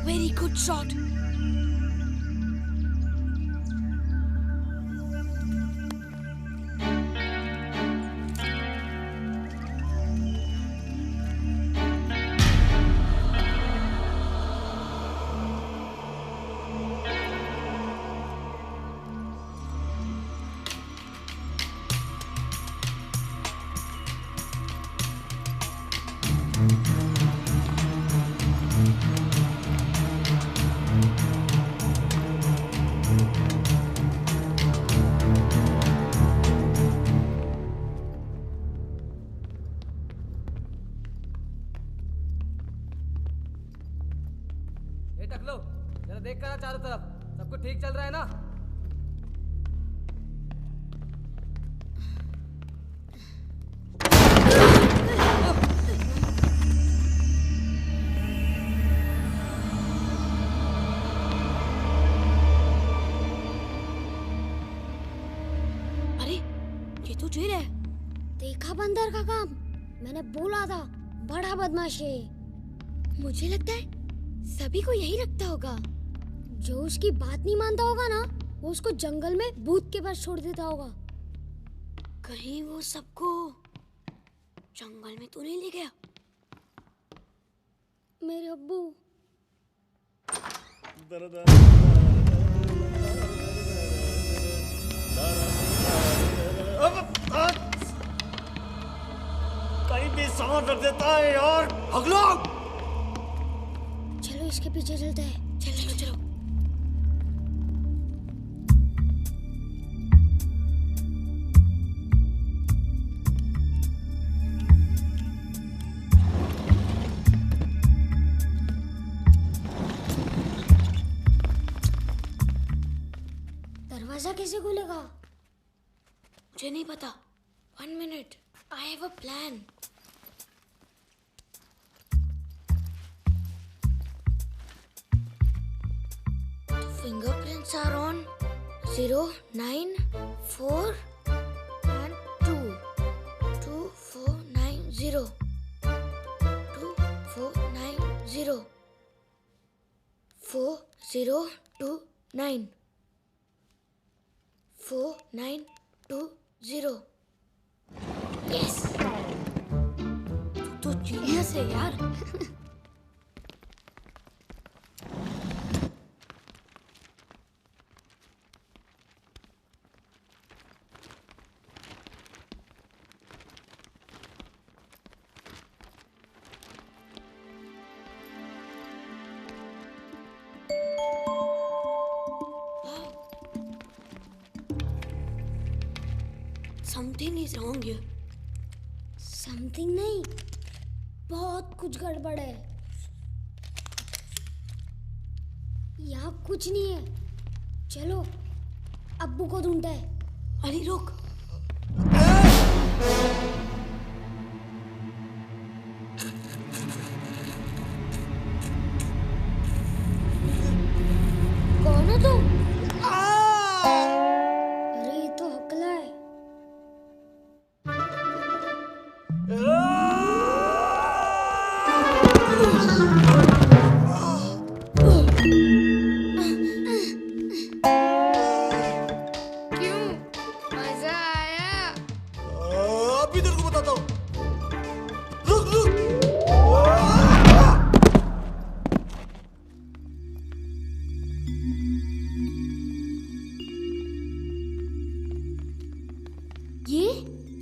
Very good shot. टकलो, जरा देख कर चारों तरफ, सब कुछ ठीक चल रहा है ना? अरे, ये तो जेल है। देखा बंदर का काम? मैंने बोला था, बड़ा बदमाश है। मुझे लगता है सभी को यही लगता होगा। जो उसकी बात नहीं मानता होगा ना, वो उसको जंगल में भूत के पास छोड़ देता होगा। कहीं वो सबको जंगल में तो नहीं ले गया? मेरे अब्बू। कहीं भी सांस रख देता है यार। अगला चलो इसके पीछे चलते हैं। चलो चलो। दरवाजा कैसे खुलेगा? मुझे नहीं पता। 1 minute. I have a plan. Fingerprints are on 0, 9, 4 and 2. 2, 4, 9, 0. 2, 4, 9, 0. 4, 0, 2, 9 4920। Yes, तू तो जीनियस है यार। Something is wrong here. Something नहीं, बहुत कुछ गड़बड़ है। यहाँ कुछ नहीं है। चलो, अब्बू को ढूंढते हैं। अरे रुक। कौन है तुम? अरे ये तो हकला है।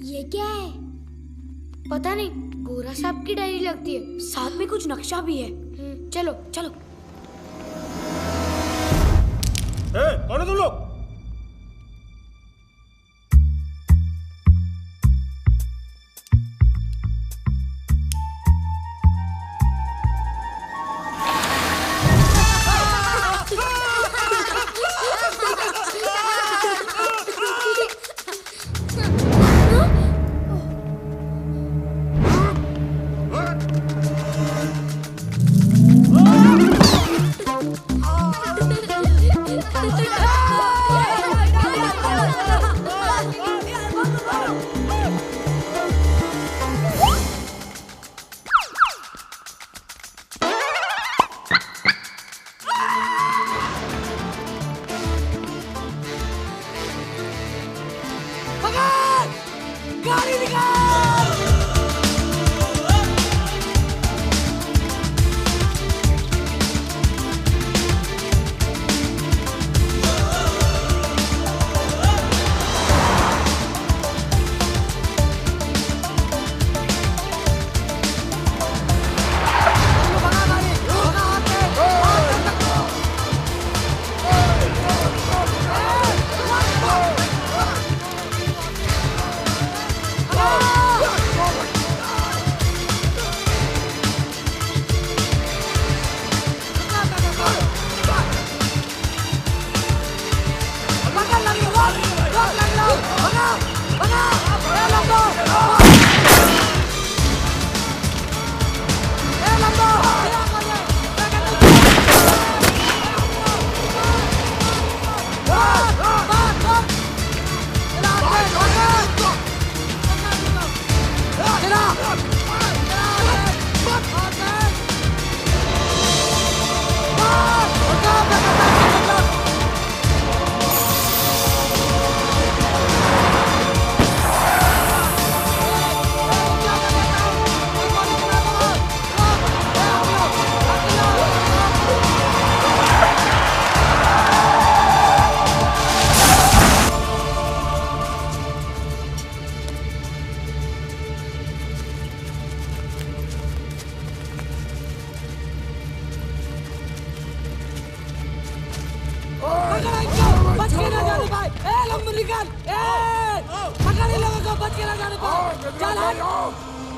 ये क्या है? पता नहीं, गोरा साहब की डायरी लगती है। साथ में कुछ नक्शा भी है। चलो चलो। कौन है तुम लोग?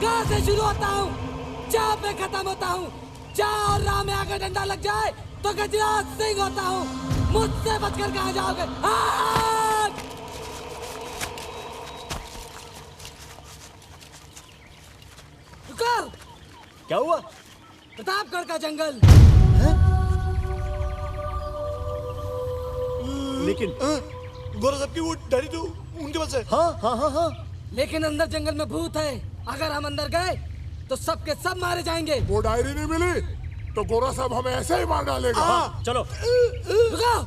कहाँ से शुरू होता हूँ, जहाँ पे खत्म होता हूँ। जहाँ और राह में आगे डंडा लग जाए तो गजराज सिंह होता हूँ। मुझसे बचकर कहाँ जाओगे? रुको। क्या हुआ? प्रतापगढ़ का जंगल। लेकिन गोरा साहब की वो डायरी तो उनके पास है। हाँ हाँ हाँ हाँ, लेकिन अंदर जंगल में भूत है। अगर हम अंदर गए तो सबके सब मारे जाएंगे। वो डायरी नहीं मिली तो गोरा साहब हमें ऐसे ही मार डालेगा। चलो। रुको,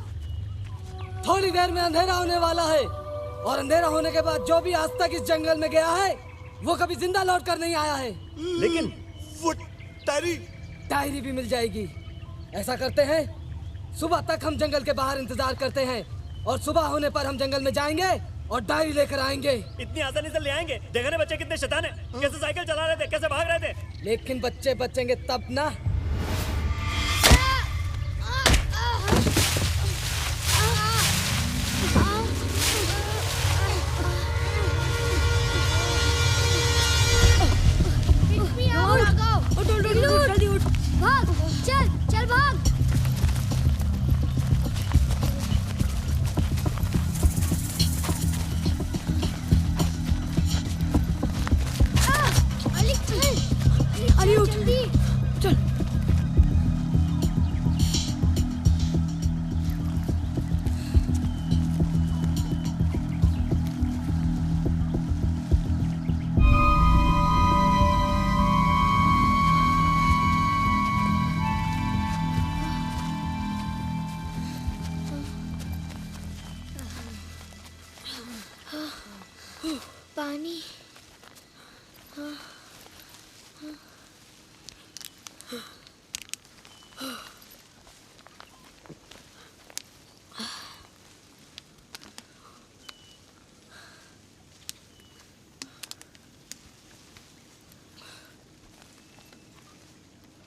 थोड़ी देर में अंधेरा होने वाला है और अंधेरा होने के बाद जो भी आज तक इस जंगल में गया है वो कभी जिंदा लौट कर नहीं आया है। लेकिन वो डायरी भी मिल जाएगी। ऐसा करते हैं, सुबह तक हम जंगल के बाहर इंतजार करते हैं और सुबह होने पर हम जंगल में जाएंगे और डायरी लेकर आएंगे। इतनी आसानी से ले आएंगे? देखा ना बच्चे कितने शैतान हैं, कैसे साइकिल चला रहे थे, कैसे भाग रहे थे। लेकिन बच्चे बचेंगे तब ना। जल्दी उठ, भाग, चल चल भाग। अली उठ, जल्दी चल। पानी।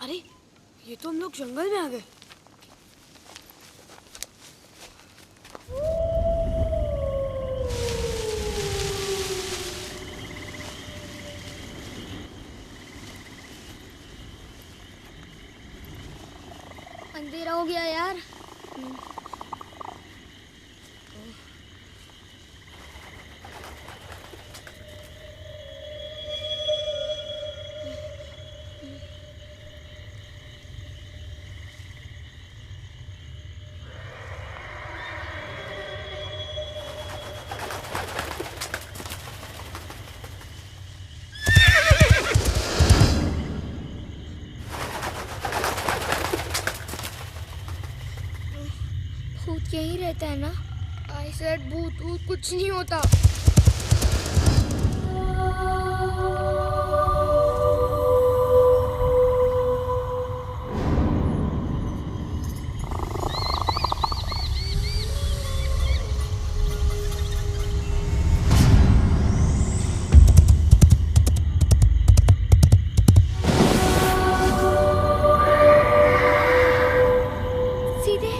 अरे ये तो हम लोग जंगल में आ गए। अंधेरा हो गया यार। भूत यहीं रहता है ना? आई सेड भूत भूत कुछ नहीं होता। सीधे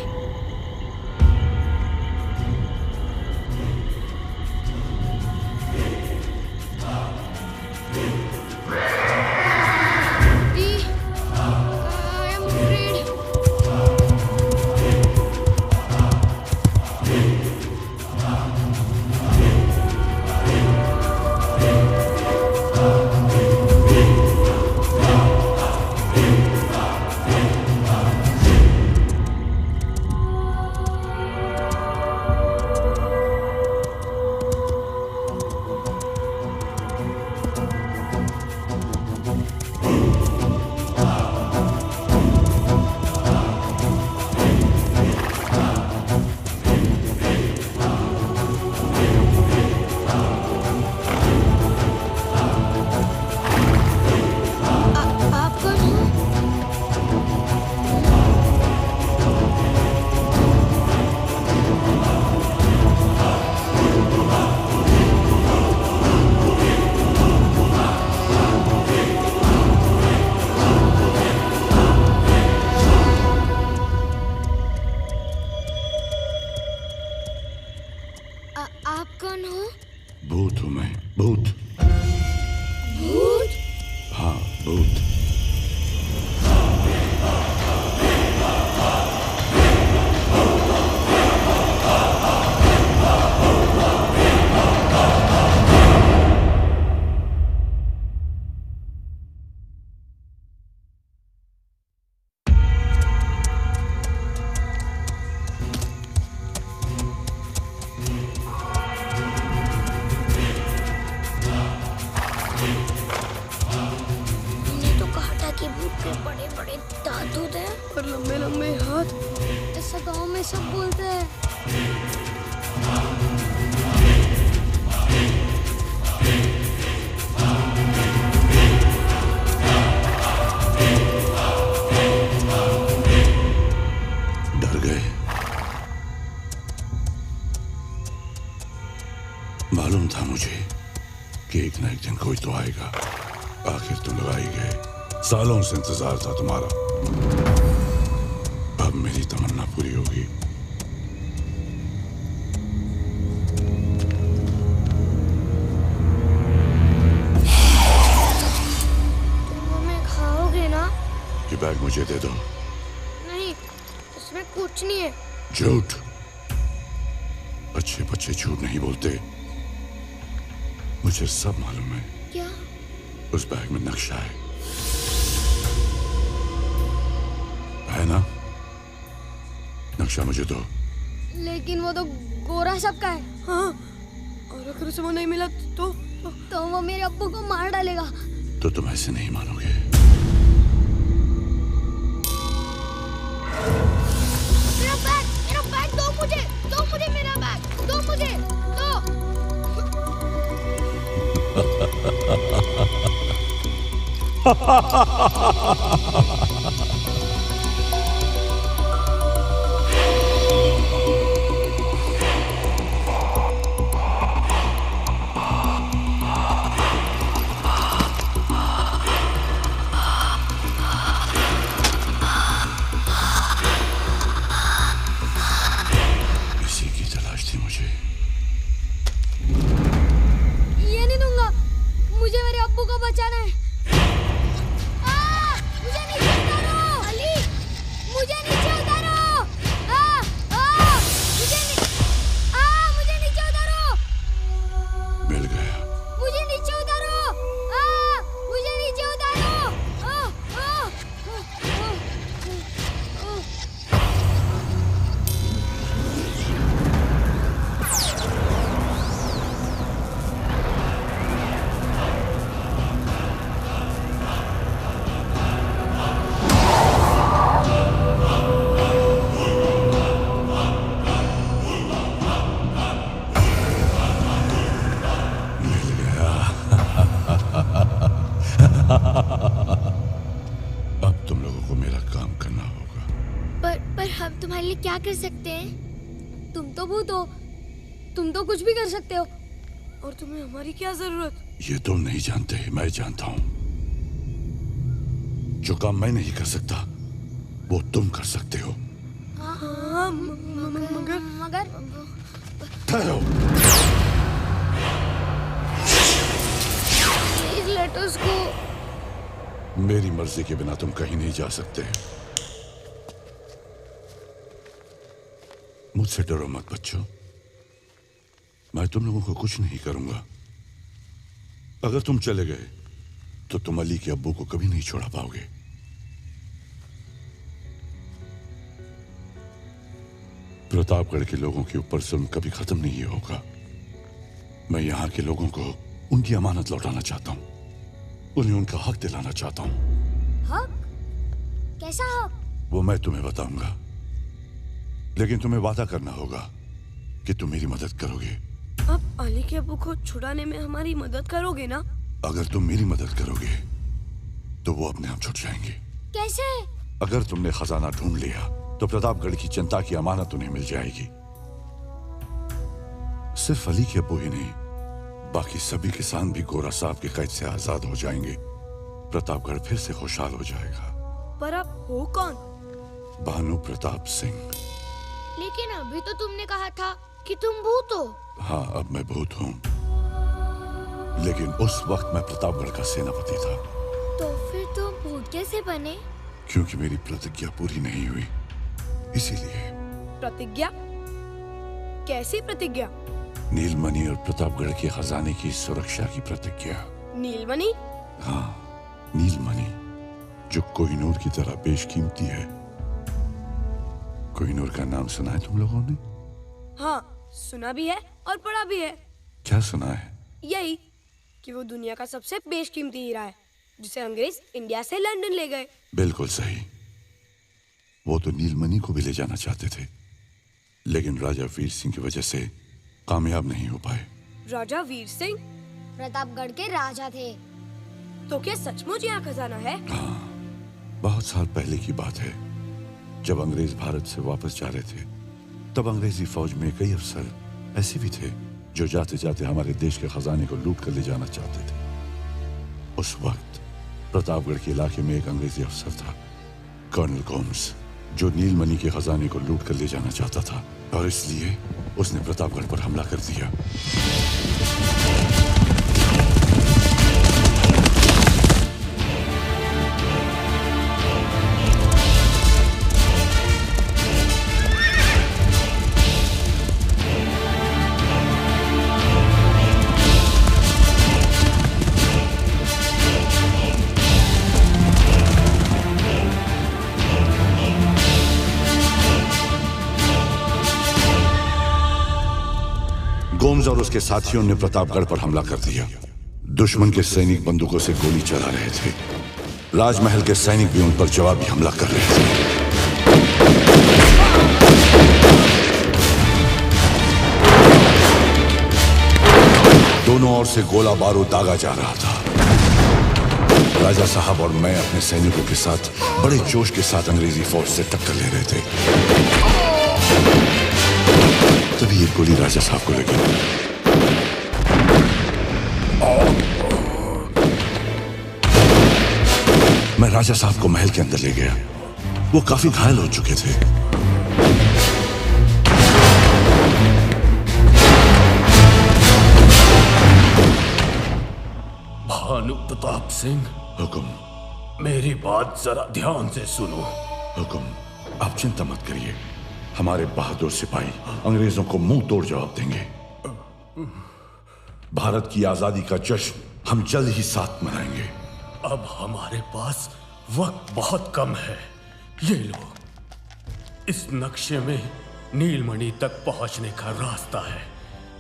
लंबे हाथ, ऐसा गांव में सब बोलते हैं। डर गए? मालूम था मुझे कि एक न एक दिन कोई तो आएगा। आखिर तुम लोग आ ही गए। सालों से इंतजार था तुम्हारा। अब मेरी तमन्ना पूरी होगी। तुम हमें खाओगे ना? ये बैग मुझे दे दो। नहीं, इसमें कुछ नहीं है। झूठ। अच्छे बच्चे झूठ नहीं बोलते। मुझे सब मालूम है। क्या? उस बैग में नक्शा है ना? नक्शा मुझे दो। लेकिन वो तो गोरा सबका है। हाँ, और अगर उसे वो नहीं मिला तो वो मेरे अब्बू को मार डालेगा। तो तुम ऐसे नहीं मानोगे। मेरा बैग दो मुझे मेरा बैग दो मुझे दो। इसी की तलाश थी मुझे। ये नहीं दूंगा, मुझे मेरे अब्बू को बचाना है। मुझे नीचे उतारो। अली, मुझे नीचे उतारो। मुझे नीचे उतारो। मिल गया। मुझे नीचे उतारो। मुझे नीचे उतारो। अब तुम लोगों को मेरा काम करना होगा। पर हम तुम्हारे लिए क्या कर सकते हैं? तुम तो भूत हो, तुम तो कुछ भी कर सकते हो। और तुम्हें हमारी क्या जरूरत? ये तुम नहीं जानते, मैं जानता हूं। जो काम मैं नहीं कर सकता वो तुम कर सकते हो। हाँ, मगर ठहरो। प्लीज लेट अस गो। मेरी मर्जी के बिना तुम कहीं नहीं जा सकते। मुझसे डरो मत बच्चों। मैं तुम लोगों को कुछ नहीं करूंगा। अगर तुम चले गए तो तुम अली के अब्बू को कभी नहीं छोड़ा पाओगे। प्रतापगढ़ के लोगों के ऊपर जुल्म कभी खत्म नहीं होगा। मैं यहाँ के लोगों को उनकी अमानत लौटाना चाहता हूँ। उन्हें उनका हक दिलाना चाहता हूँ। हक? कैसा हक? वो मैं तुम्हें बताऊंगा, लेकिन तुम्हें वादा करना होगा कि तुम मेरी मदद करोगे। अब अली के अब्बू को छुड़ाने में हमारी मदद करोगे ना? अगर तुम मेरी मदद करोगे तो वो अपने आप छुट जाएंगे। कैसे? अगर तुमने खजाना ढूंढ लिया तो प्रतापगढ़ की जनता की अमानत उन्हें मिल जाएगी। सिर्फ अली के अब्बू ही नहीं, बाकी सभी किसान भी गोरा साहब के कैद से आजाद हो जाएंगे। प्रतापगढ़ फिर से खुशहाल हो जाएगा। पर आप हो कौन? भानु प्रताप सिंह। लेकिन अभी तो तुमने कहा था कि तुम भूत हो। हाँ, अब मैं भूत हूँ, लेकिन उस वक्त मैं प्रतापगढ़ का सेनापति था। तो फिर तुम भूत कैसे बने? क्योंकि मेरी प्रतिज्ञा पूरी नहीं हुई, इसीलिए। प्रतिज्ञा? कैसी प्रतिज्ञा? नीलमणि और प्रतापगढ़ के खजाने की सुरक्षा की प्रतिज्ञा। नीलमणि? हाँ, नीलमणि, जो कोहिनूर की तरह बेशकीमती है। कोहिनूर का नाम सुना है तुम लोगों ने? हाँ, सुना भी है और पढ़ा भी है। क्या सुना है? यही कि वो दुनिया का सबसे बेशकीमती हीरा है, जिसे अंग्रेज इंडिया से लंदन ले गए। बिल्कुल सही। वो तो नीलमणि को भी ले जाना चाहते थे, लेकिन राजा वीर सिंह की वजह से कामयाब नहीं हो पाए। राजा वीर सिंह प्रतापगढ़ के राजा थे। तो क्या सचमुच यहाँ खजाना है? बहुत साल पहले की बात है, जब अंग्रेज भारत से वापस जा रहे थे, तब अंग्रेजी फौज में कई अफसर ऐसे भी थे जो जाते जाते हमारे देश के खजाने को लूट कर ले जाना चाहते थे। उस वक्त प्रतापगढ़ के इलाके में एक अंग्रेजी अफसर था, कर्नल गोम्स, जो नीलमणि के खजाने को लूट कर ले जाना चाहता था, और इसलिए उसने प्रतापगढ़ पर हमला कर दिया। गोम्स और उसके साथियों ने प्रतापगढ़ पर हमला कर दिया। दुश्मन के सैनिक बंदूकों से गोली चला रहे थे। राजमहल के सैनिक भी उन पर जवाबी हमला कर रहे थे। दोनों ओर से गोला बारूद दागा जा रहा था। राजा साहब और मैं अपने सैनिकों के साथ बड़े जोश के साथ अंग्रेजी फौज से टक्कर ले रहे थे। तभी एक गोली राजा साहब को लगी। मैं राजा साहब को महल के अंदर ले गया। वो काफी घायल हो चुके थे। भानु प्रताप सिंह, हुक्म। मेरी बात जरा ध्यान से सुनो। हुक्म। आप चिंता मत करिए, हमारे बहादुर सिपाही अंग्रेजों को मुंह तोड़ जवाब देंगे। भारत की आजादी का जश्न हम जल्द ही साथ मनाएंगे। अब हमारे पास वक्त बहुत कम है। ये लो, इस नक्शे में नीलमणि तक पहुंचने का रास्ता है।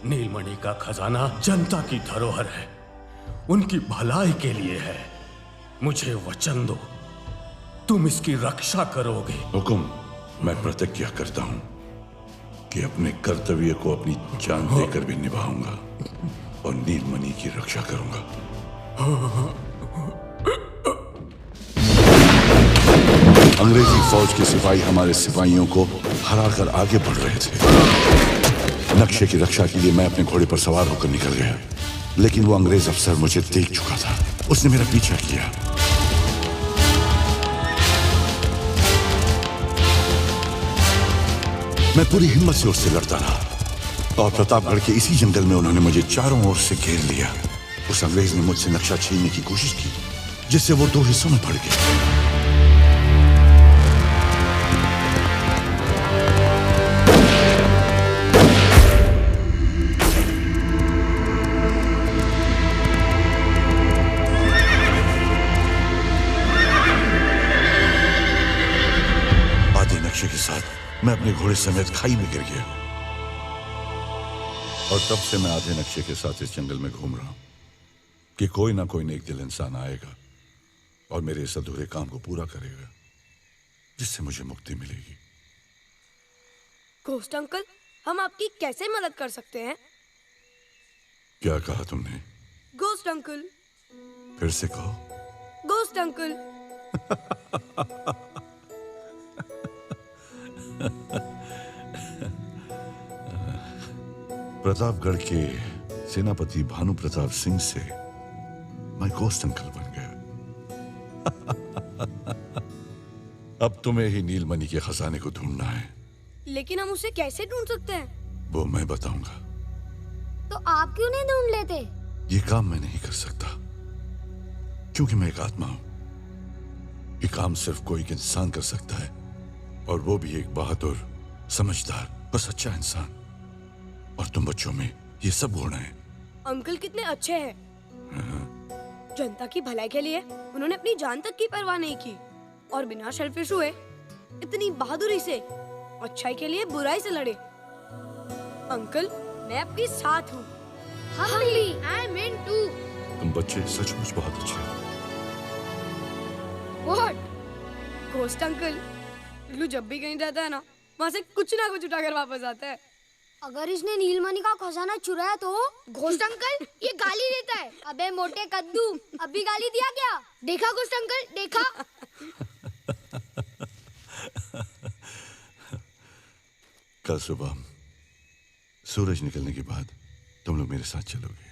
नीलमणि का खजाना जनता की धरोहर है, उनकी भलाई के लिए है। मुझे वचन दो, तुम इसकी रक्षा करोगे। हुकुम। मैं प्रतिज्ञा करता हूं कि अपने कर्तव्य को अपनी जान देकर भी निभाऊंगा और नीलमणि की रक्षा करूंगा। अंग्रेजी फौज के सिपाही हमारे सिपाहियों को हराकर आगे बढ़ रहे थे। नक्शे की रक्षा के लिए मैं अपने घोड़े पर सवार होकर निकल गया, लेकिन वो अंग्रेज अफसर मुझे देख चुका था। उसने मेरा पीछा किया। मैं पूरी हिम्मत से उससे लड़ता रहा और प्रतापगढ़ के इसी जंगल में उन्होंने मुझे चारों ओर से घेर लिया। उस अंग्रेज ने मुझसे नक्शा छीनने की कोशिश की, जिससे वो दो हिस्सों में पड़ गया। आधे नक्शे के साथ मैं अपने घोड़े समेत खाई में गिर गया और तब से मैं आधे नक्शे के साथ इस जंगल में घूम रहा हूं कि कोई ना कोई नेक दिल इंसान आएगा और मेरे इस अधूरे काम को पूरा करेगा, जिससे मुझे मुक्ति मिलेगी। घोस्ट अंकल, हम आपकी कैसे मदद कर सकते हैं? क्या कहा तुमने? Ghost uncle. फिर से कहो। Ghost uncle. प्रतापगढ़ के सेनापति भानु प्रताप सिंह से मैं घोस्ट अंकल बन गया। अब तुम्हें ही नीलमणि के खजाने को ढूंढना है। लेकिन हम उसे कैसे ढूंढ सकते हैं? वो मैं बताऊंगा। तो आप क्यों नहीं ढूंढ लेते? ये काम मैं नहीं कर सकता, क्योंकि मैं एक आत्मा हूं। ये काम सिर्फ कोई एक इंसान कर सकता है, और वो भी एक बहादुर, समझदार और सच्चा इंसान। और तुम बच्चों में ये सब गुण हैं। अंकल कितने अच्छे हैं। जनता की भलाई के लिए उन्होंने अपनी जान तक की परवाह नहीं की और बिना सेल्फिश हुए इतनी बहादुरी से अच्छाई के लिए बुराई से लड़े। अंकल, मैं आपके साथ हूँ। I am in too. तुम बच्चे सचमुच बहुत अच्छे हो। What? घोस्ट अंकल, इग्लू जब भी कहीं जाता है ना, वहाँ से कुछ ना कुछ उठाकर वापस आता है। अगर इसने नीलमणि का खजाना चुराया तो? घोस्ट अंकल ये गाली देता है। अबे मोटे कद्दू, अभी गाली दिया क्या? देखा घोस्ट अंकल, देखा? कल सुबह सूरज निकलने के बाद तुम लोग मेरे साथ चलोगे।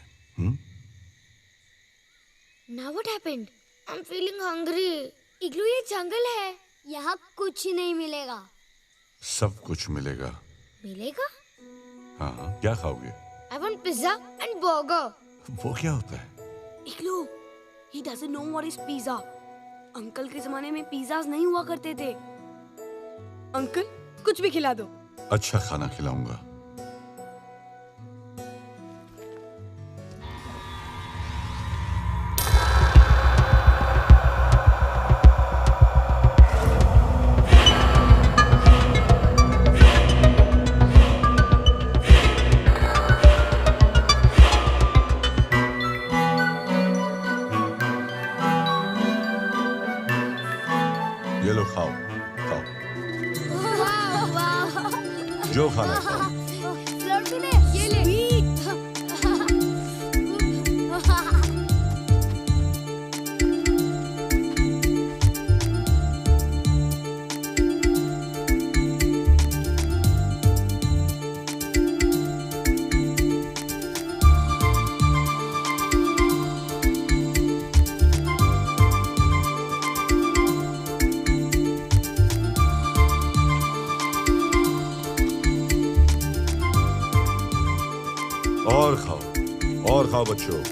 Now what happened? I'm feeling hungry. इग्लू ये जंगल है, यहाँ कुछ नहीं मिलेगा। सब कुछ मिलेगा। मिलेगा? हाँ, क्या खाओगे? I want pizza and burger. वो क्या होता है? इग्लू, he doesn't know what is pizza. Uncle के जमाने में पिज़्ज़ास नहीं हुआ करते थे। अंकल, कुछ भी खिला दो। अच्छा खाना खिलाऊंगा। ये लो खाओ, खाओ। जो खाना खाओ। लड्डू ले, ये ले। और खाओ बच्चों।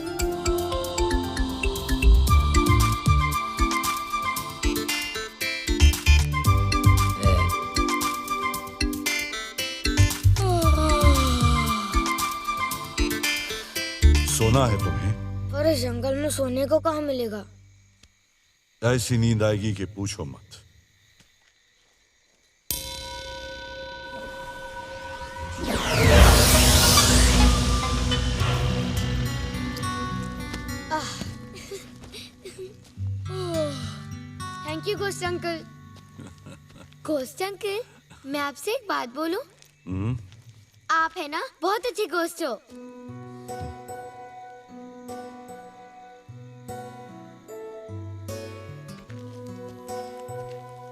सोना है तुम्हें? पर इस जंगल में सोने को कहाँ मिलेगा? ऐसी नींद आएगी कि पूछो मत। Thank you ghost uncle. Ghost uncle, मैं आपसे एक बात बोलूं? आप है ना बहुत अच्छे घोस्ट हो।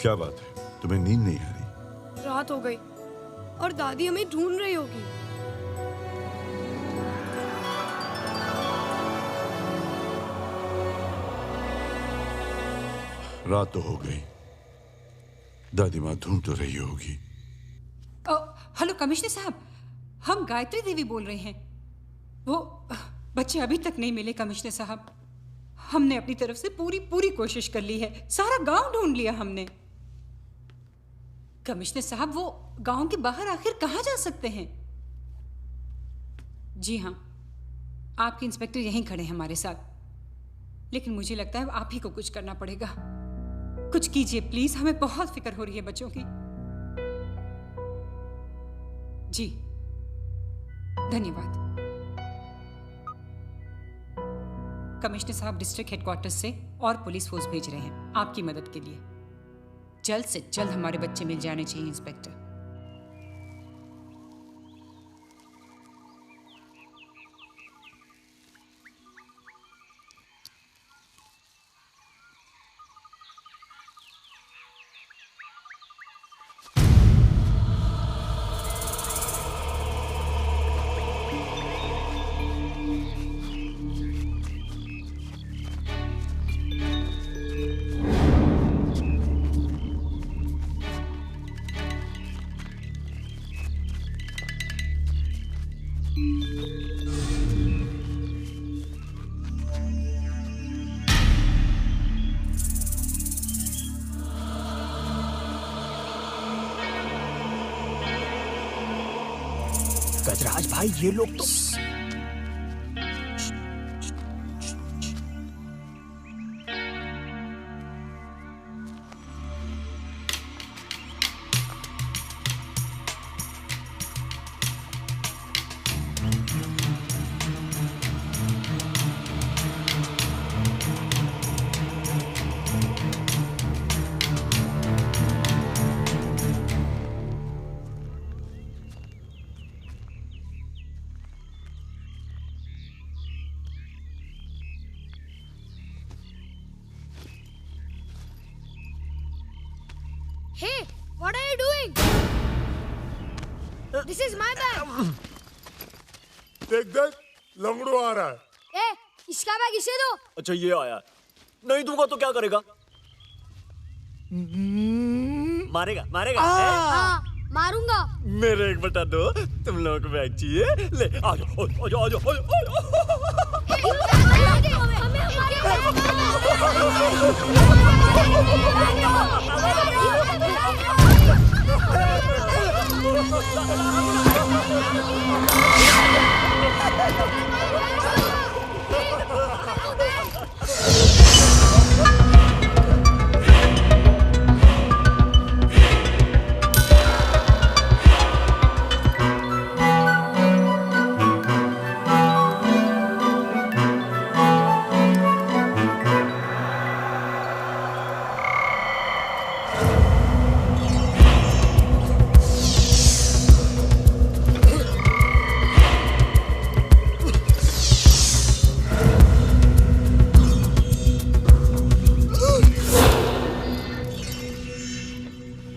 क्या बात है, तुम्हें नींद नहीं आ रही? रात हो गई और दादी हमें ढूंढ रही होगी। रात तो हो गई, दादी माँ ढूंढ तो रही होगी। हेलो कमिश्नर साहब, हम गायत्री देवी बोल रहे हैं। वो बच्चे अभी तक नहीं मिले कमिश्नर साहब। हमने अपनी तरफ से पूरी कोशिश कर ली है, सारा गांव ढूंढ लिया हमने। कमिश्नर साहब, वो गांव के बाहर आखिर कहाँ जा सकते हैं? जी हाँ, आपके इंस्पेक्टर यहीं खड़े हैं हमारे साथ, लेकिन मुझे लगता है आप ही को कुछ करना पड़ेगा। कुछ कीजिए प्लीज, हमें बहुत फिक्र हो रही है बच्चों की। जी धन्यवाद। कमिश्नर साहब डिस्ट्रिक्ट हेडक्वार्टर्स से और पुलिस फोर्स भेज रहे हैं आपकी मदद के लिए। जल्द से जल्द हमारे बच्चे मिल जाने चाहिए इंस्पेक्टर। गजराज भाई, ये लोग तो Hey, what are you doing? This is my bag. देख देख लंगड़ू आ रहा है। ए, इसका बैग इसे दो। अच्छा ये आया, नहीं दूंगा तो क्या करेगा? मारेगा मारेगा। हाँ, मारूंगा। मेरे 1/2 तुम लोगों को बैग चाहिए? ले आ जाओ आ जाओ आ जाओ।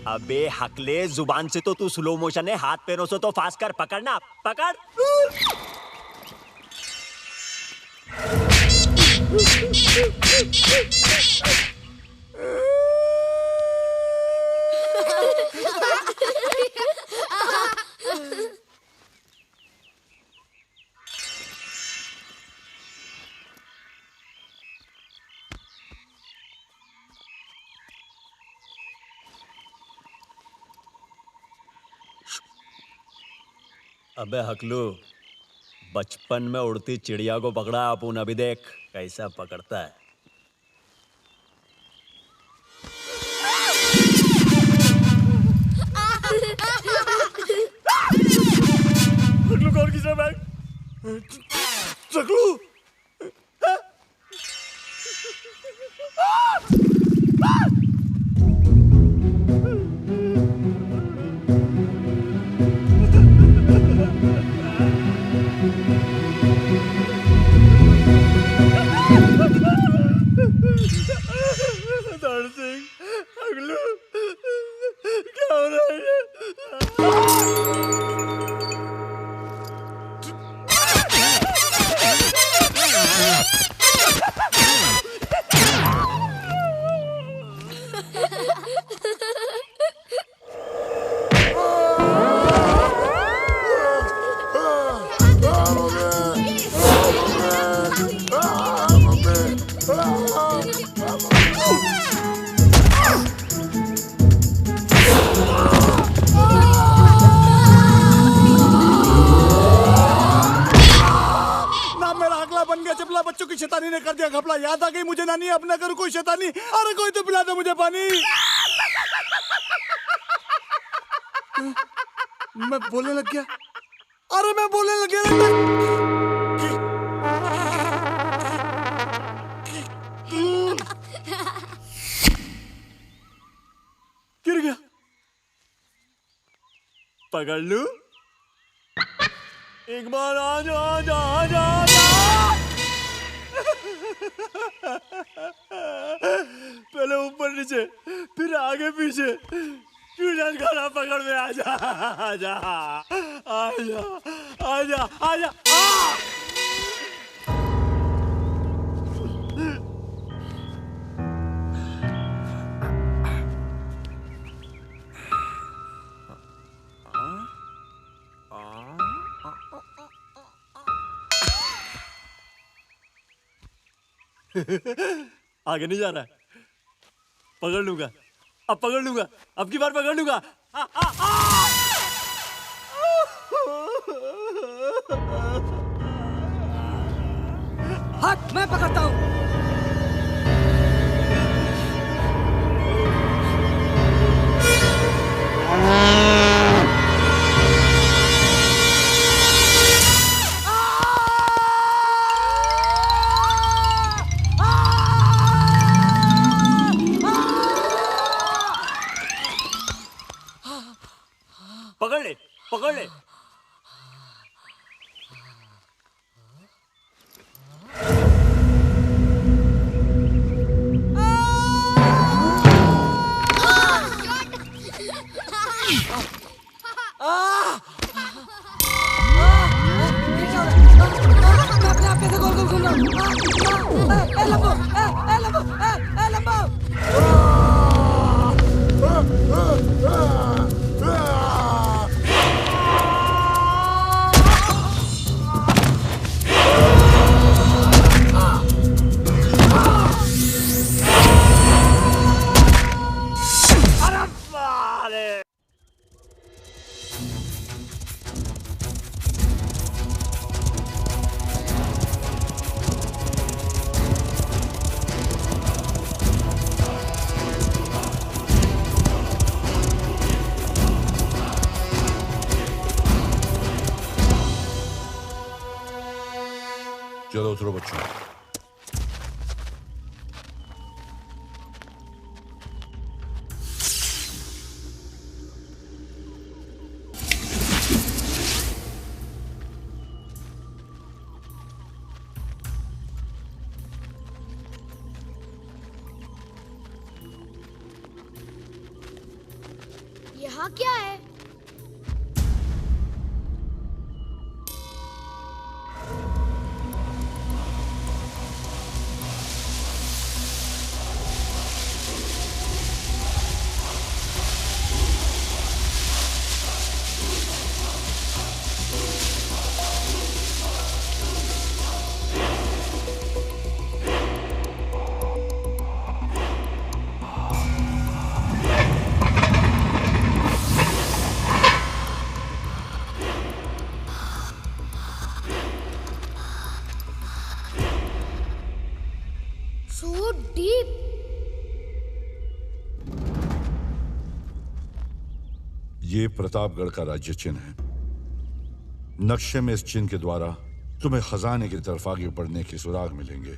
अबे हकले, जुबान से तो तू स्लो मोशन है, हाथ पैरों से तो फास्ट कर। पकड़ना, पकड़। अबे हकलू, बचपन में उड़ती चिड़िया को पकड़ा अपुन, अभी देख कैसा पकड़ता है। हकलू कौन किस बैग? चकलू क्या हो रहा है? बच्चों की शैतानी ने कर दिया घपला। याद आ गई मुझे नानी, अब ना करूं कोई शैतानी। अरे कोई तो पिला दो मुझे पानी। मैं बोलने लग गया। अरे मैं बोलने लग गया। गिर गया। पकड़ लूं? एक बार आ जा आ जा आ जा आ जा। पहले ऊपर नीचे, फिर आगे पीछे। क्यों खाना पकड़ में आ जा आ जा आ जा आ जा आ जा। आगे नहीं जा रहा है। पकड़ लूंगा, अब पकड़ लूंगा, अब की बार पकड़ लूंगा। हट, मैं पकड़ता हूं। पकड़ ले, पकड़ ले। मैं अपने आप कैसे गोल गोल घूम रहा हूँ? लंबो, लंबो, लंबो। चलो उतरो बच्चों। यहाँ क्या है? So deep. ये प्रतापगढ़ का राज्य चिन्ह है। नक्शे में इस चिन्ह के द्वारा तुम्हें खजाने की तरफ आगे बढ़ने के सुराग मिलेंगे।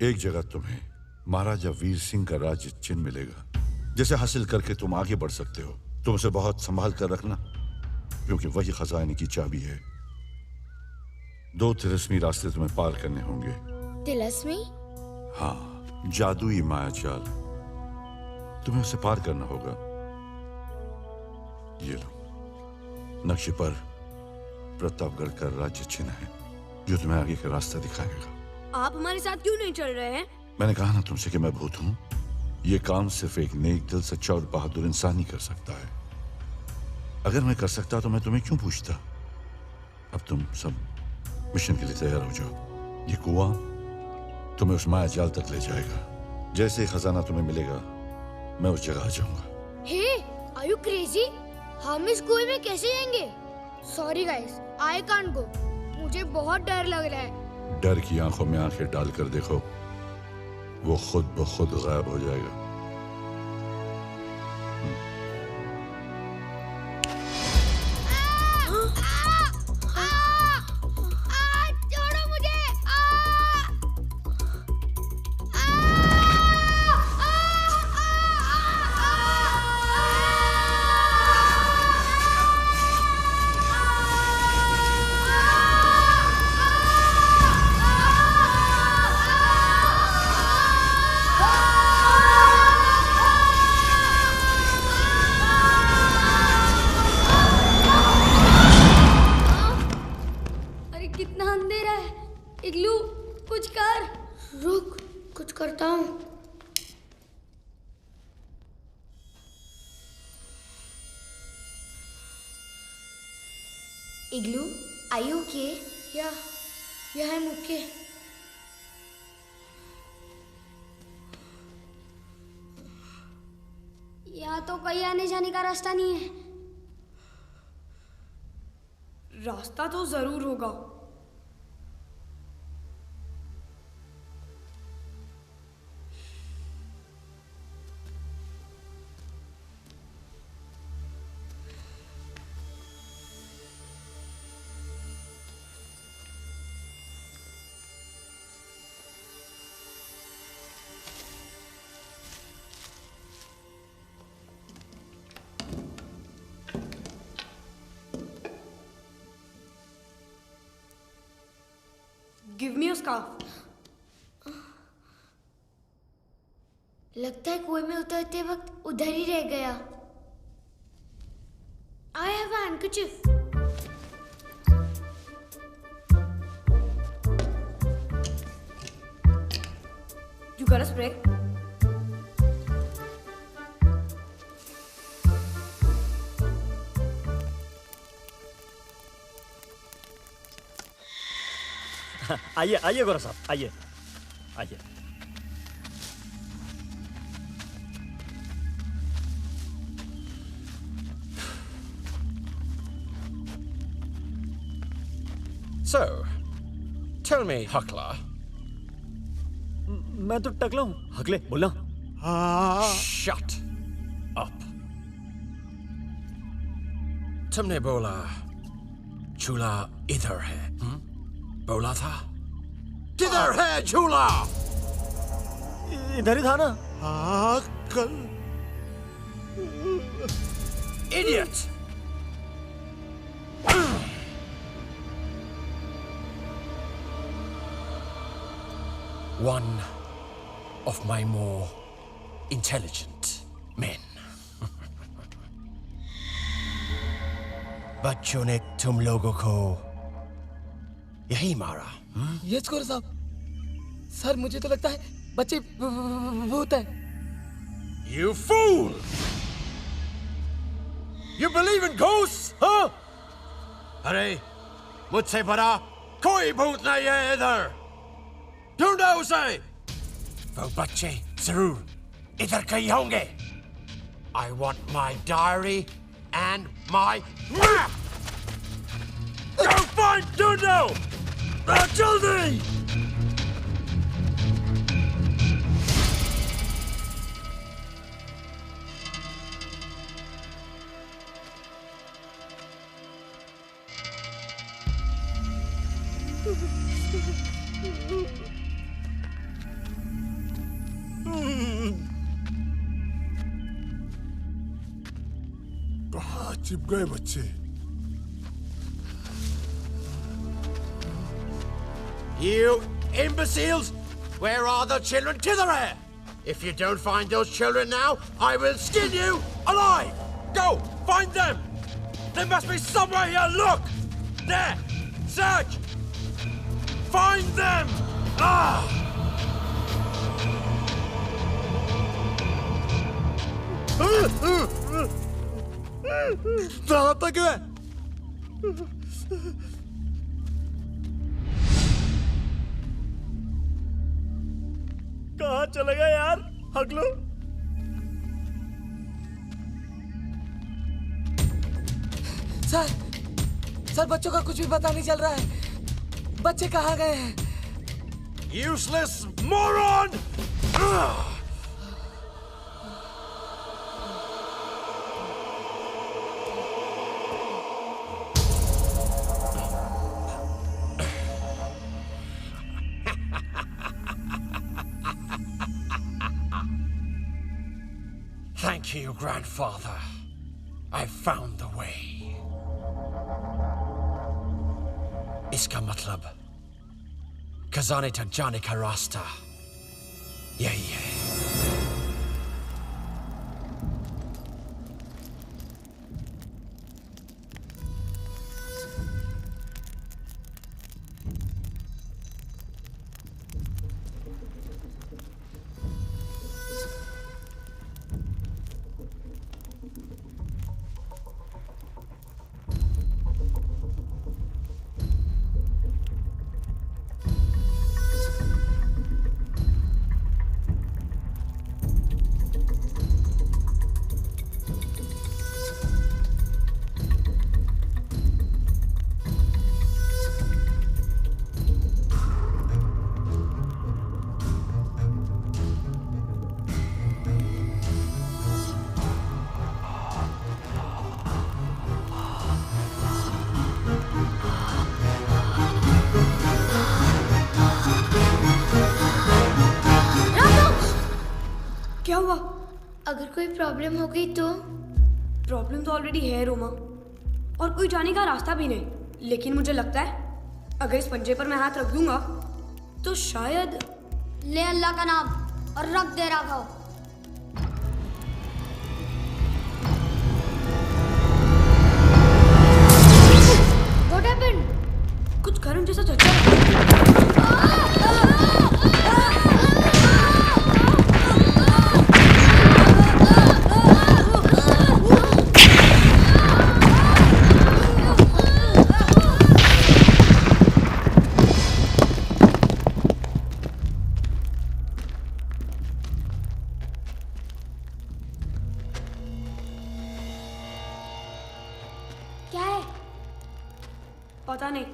एक जगह तुम्हें महाराजा वीर सिंह का राज्य चिन्ह मिलेगा, जिसे हासिल करके तुम आगे बढ़ सकते हो। तुम उसे बहुत संभाल कर रखना, क्योंकि वही खजाने की चाबी है। 2 तिलिस्मी रास्ते तुम्हें पार करने होंगे। तिलिस्मी? हाँ, जादुई मायाजाल। तुम्हें उसे पार करना होगा। ये लो, नक्शे पर प्रतापगढ़ का राज्य चिन्ह है, जो तुम्हें आगे का रास्ता दिखाएगा। आप हमारे साथ क्यों नहीं चल रहे हैं? मैंने कहा ना तुमसे कि मैं भूत हूं। ये काम सिर्फ एक नेक दिल, सच्चा और बहादुर इंसान ही कर सकता है। अगर मैं कर सकता तो मैं तुम्हें क्यों पूछता। अब तुम सब मिशन के लिए तैयार हो जाओ। ये कुआं तुम्हें उस माया जाल तक ले जाएगा। जैसे ही खजाना तुम्हें मिलेगा, मैं उस जगह आ जाऊंगा। हे, आर यू क्रेजी? हम इस कुएं में कैसे जाएंगे? Sorry guys, I can't go. मुझे बहुत डर लग रहा है। डर की आंखों में आंखें डालकर देखो, वो खुद ब खुद गायब हो जाएगा। छोड़ो मुझे। अरे कितना अंधेरा है। इग्लू, कुछ कर। रुक, कुछ करता हूँ। इग्लू, are you okay? Yeah, I'm okay. यहाँ तो कहीं आने जाने का रास्ता नहीं है। रास्ता तो जरूर होगा। Give me a scarf. लगता है कुएं में उतरते वक्त उधर ही रह गया। handkerchief. You got a spray? आइए आइए गौरव साहब, आइए आइए। So, tell me, Huckler. मैं तो टकला हूँ, हकले बोलना। Shut up. तुमने बोला चूल्हा इधर है, बोला था? किधर है चूल्हा? इधर ही था ना। Idiot! One of my more intelligent men. बच्चों ने तुम लोगों को यही मारा? यस गौरव साहब। सर मुझे तो लगता है बच्चे भूत हैं। You fool! You believe in ghosts, huh? अरे मुझसे बड़ा कोई भूत नहीं है इधर। ढूंढो उसे। वो बच्चे जरूर इधर कहीं होंगे। I want my diary and my map. Go find Dundo! जल्दी! कहाँ छिप गए बच्चे? You imbeciles! Where are the children? Kither hai! If you don't find those children now, I will skin you alive! Go! Find them! There must be somewhere here! Look! There! Search! Find them! Ah! कहाँ तक है? कहाँ चले गए यार हकलो? Sir बच्चों का कुछ भी पता नहीं चल रहा है। बच्चे कहाँ गए हैं? Useless moron! Thank you, grandfather. I found the way. इसका मतलब खजाने तक जाने का रास्ता यही है। क्या हुआ? अगर कोई प्रॉब्लम हो गई तो? प्रॉब्लम तो ऑलरेडी है रोमा, और कोई जाने का रास्ता भी नहीं। लेकिन मुझे लगता है अगर इस पंजे पर मैं हाथ रख दूंगा तो शायद। ले अल्लाह का नाम और रख दे राघव। पता नहीं,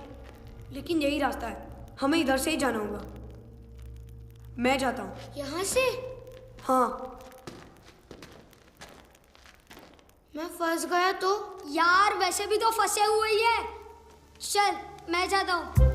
लेकिन यही रास्ता है, हमें इधर से ही जाना होगा। मैं जाता हूँ। यहाँ से? हाँ। मैं फंस गया तो? यार वैसे भी तो फंसे हुए ही है। चल मैं जाता हूँ।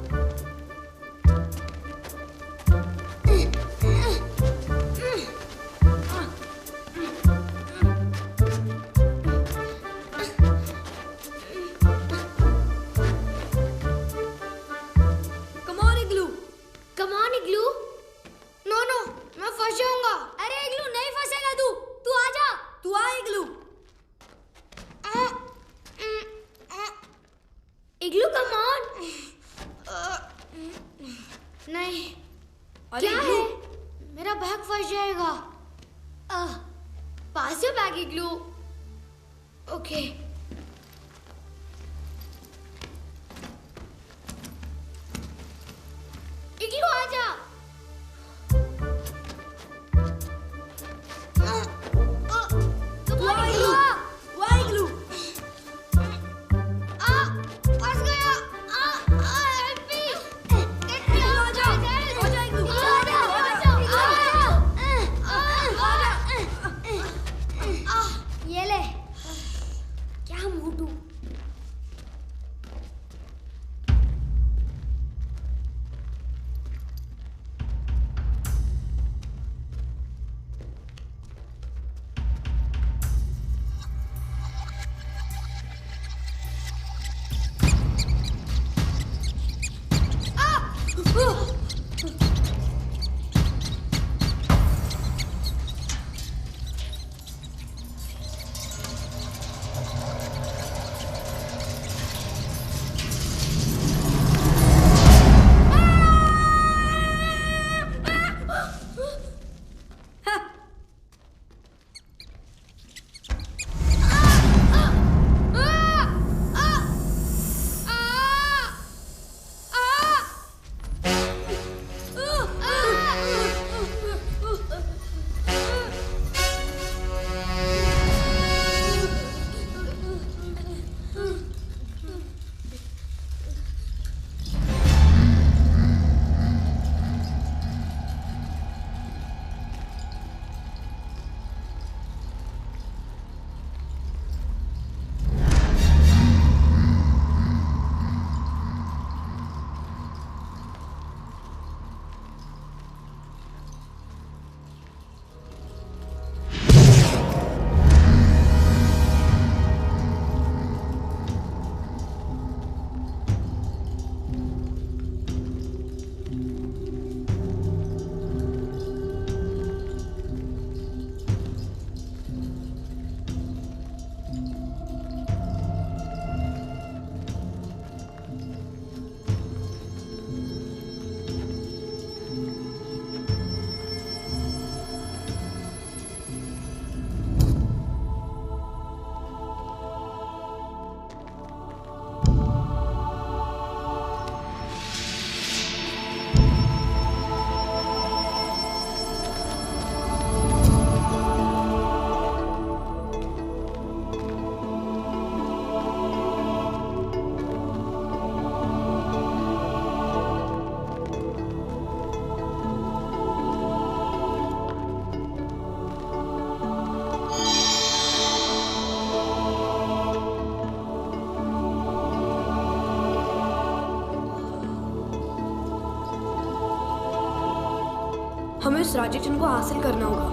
हमें उस राजेचन को हासिल करना होगा।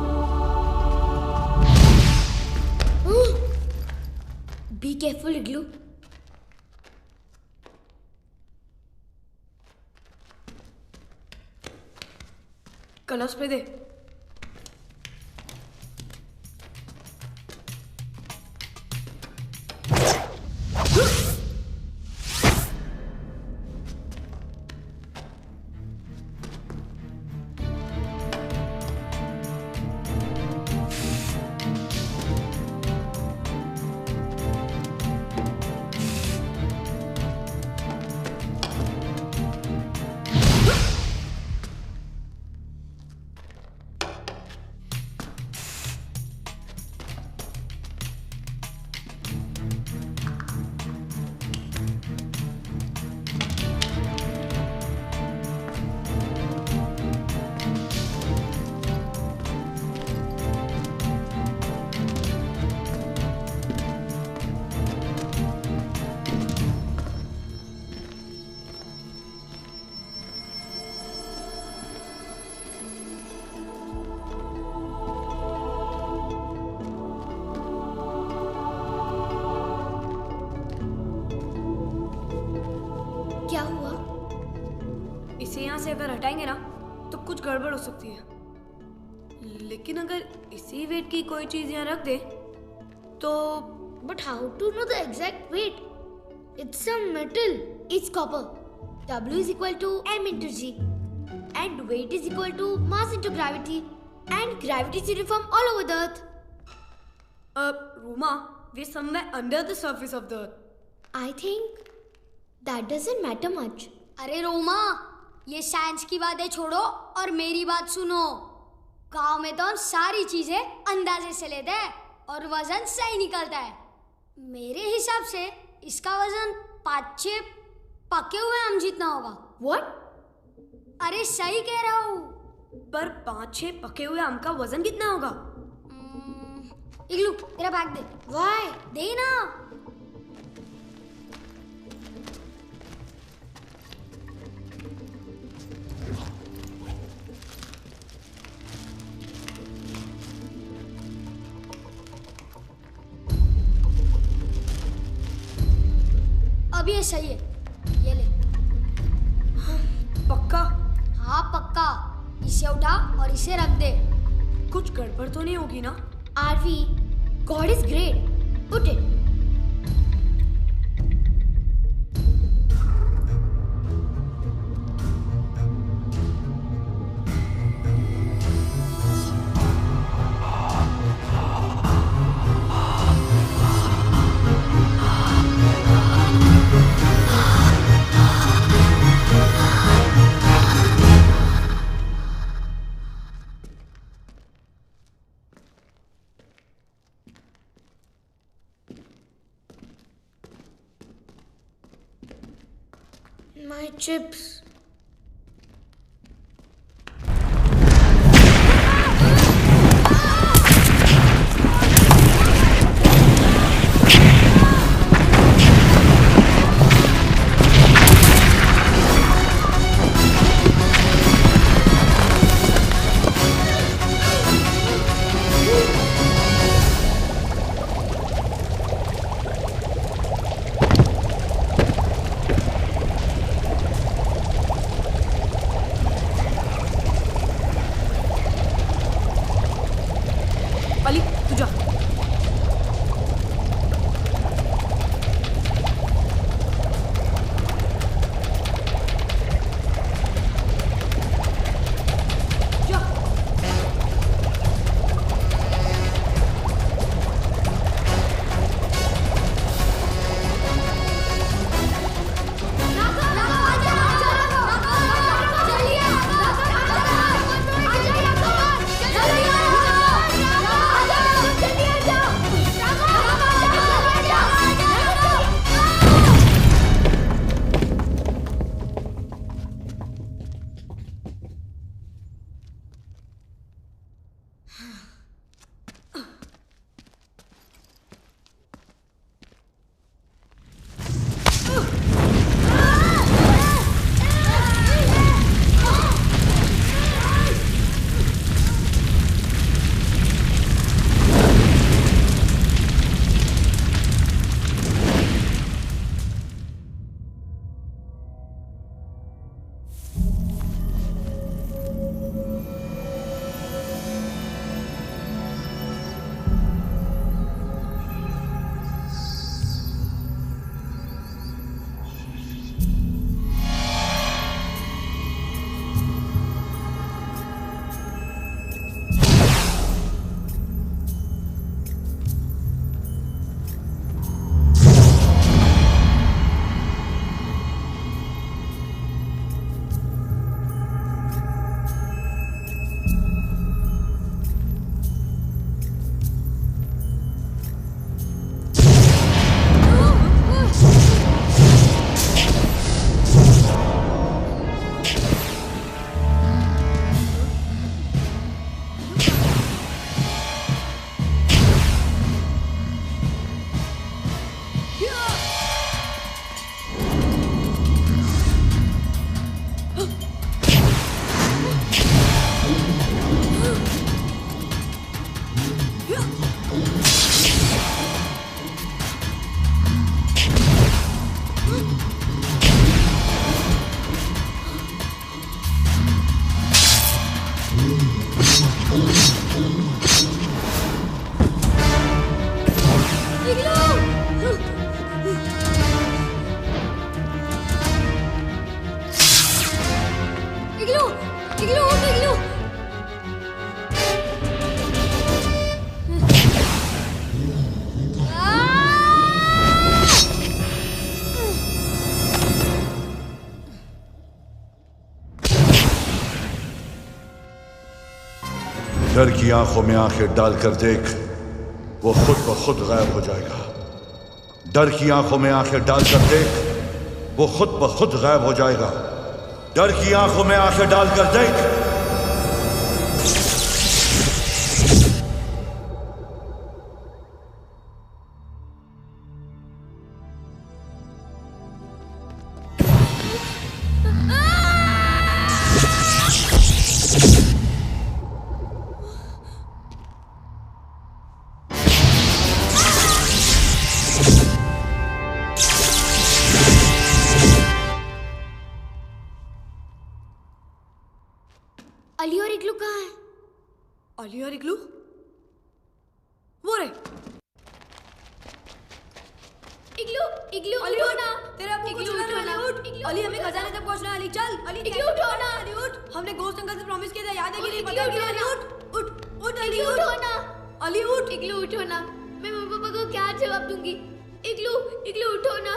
बी केयरफुल इग्लू। कलश पे दे। से अगर हटाएंगे ना तो कुछ गड़बड़ हो सकती है, लेकिन अगर इसी वेट की कोई चीज यहाँ रख दे तो। But how to know the exact weight? It's some metal. It's copper. W is equal to m into g, and weight is equal to mass into gravity, and gravity is uniform all over the earth. Ruma, we're somewhere under the surface of the earth. I think that doesn't matter much. अरे रोमा, ये science की बातें छोड़ो और मेरी बात सुनो। गांव में तो हम सारी चीजें अंदाजे से लेते हैं और वजन सही निकलता है। मेरे हिसाब से इसका वजन 5-6 पके हुए आम जितना होगा। What? अरे सही कह रहा हूँ। पर 5-6 पके हुए आम का वजन कितना होगा? इग्लू, तेरा बैग दे। वाई, दे ना। अब ये सही है, ये ले। पक्का? हाँ पक्का। इसे उठा और इसे रख दे। कुछ गड़बड़ तो नहीं होगी ना? Aarvi, god is great. Put it. My chips. Igloo igloo उठ इग्लू। डर की आंखों में आंखें डालकर देख, वो खुद ब खुद गायब हो जाएगा। डर की आंखों में आंखें डालकर देख, वो खुद ब खुद गायब हो जाएगा। डर की आंखों में आंखें डालकर देख। अली और इग्लू कहाँ है? अली और इग्लू वो रे। इग्लू इग्लू अली उठो उठ ना। तेरे अब्बू को इग्लू चुरा उठो ले, ना। उठ। इग्लू अली हमें खजाने तक पहुंचना है। अली चल। अली इग्लू उठो ना। अली उठ। हमने गोश्त अंकल से प्रॉमिस किया था, याद है कि नहीं? इग्लू पता है कि उठो नहीं? ना। अली उठ उठ अली इग्लू उठ। उठो ना। अली उठ। इग्लू उठो ना। मैं मम्मी पापा को क्या जवाब दूंगी? इग्लू इग्लू उठो ना।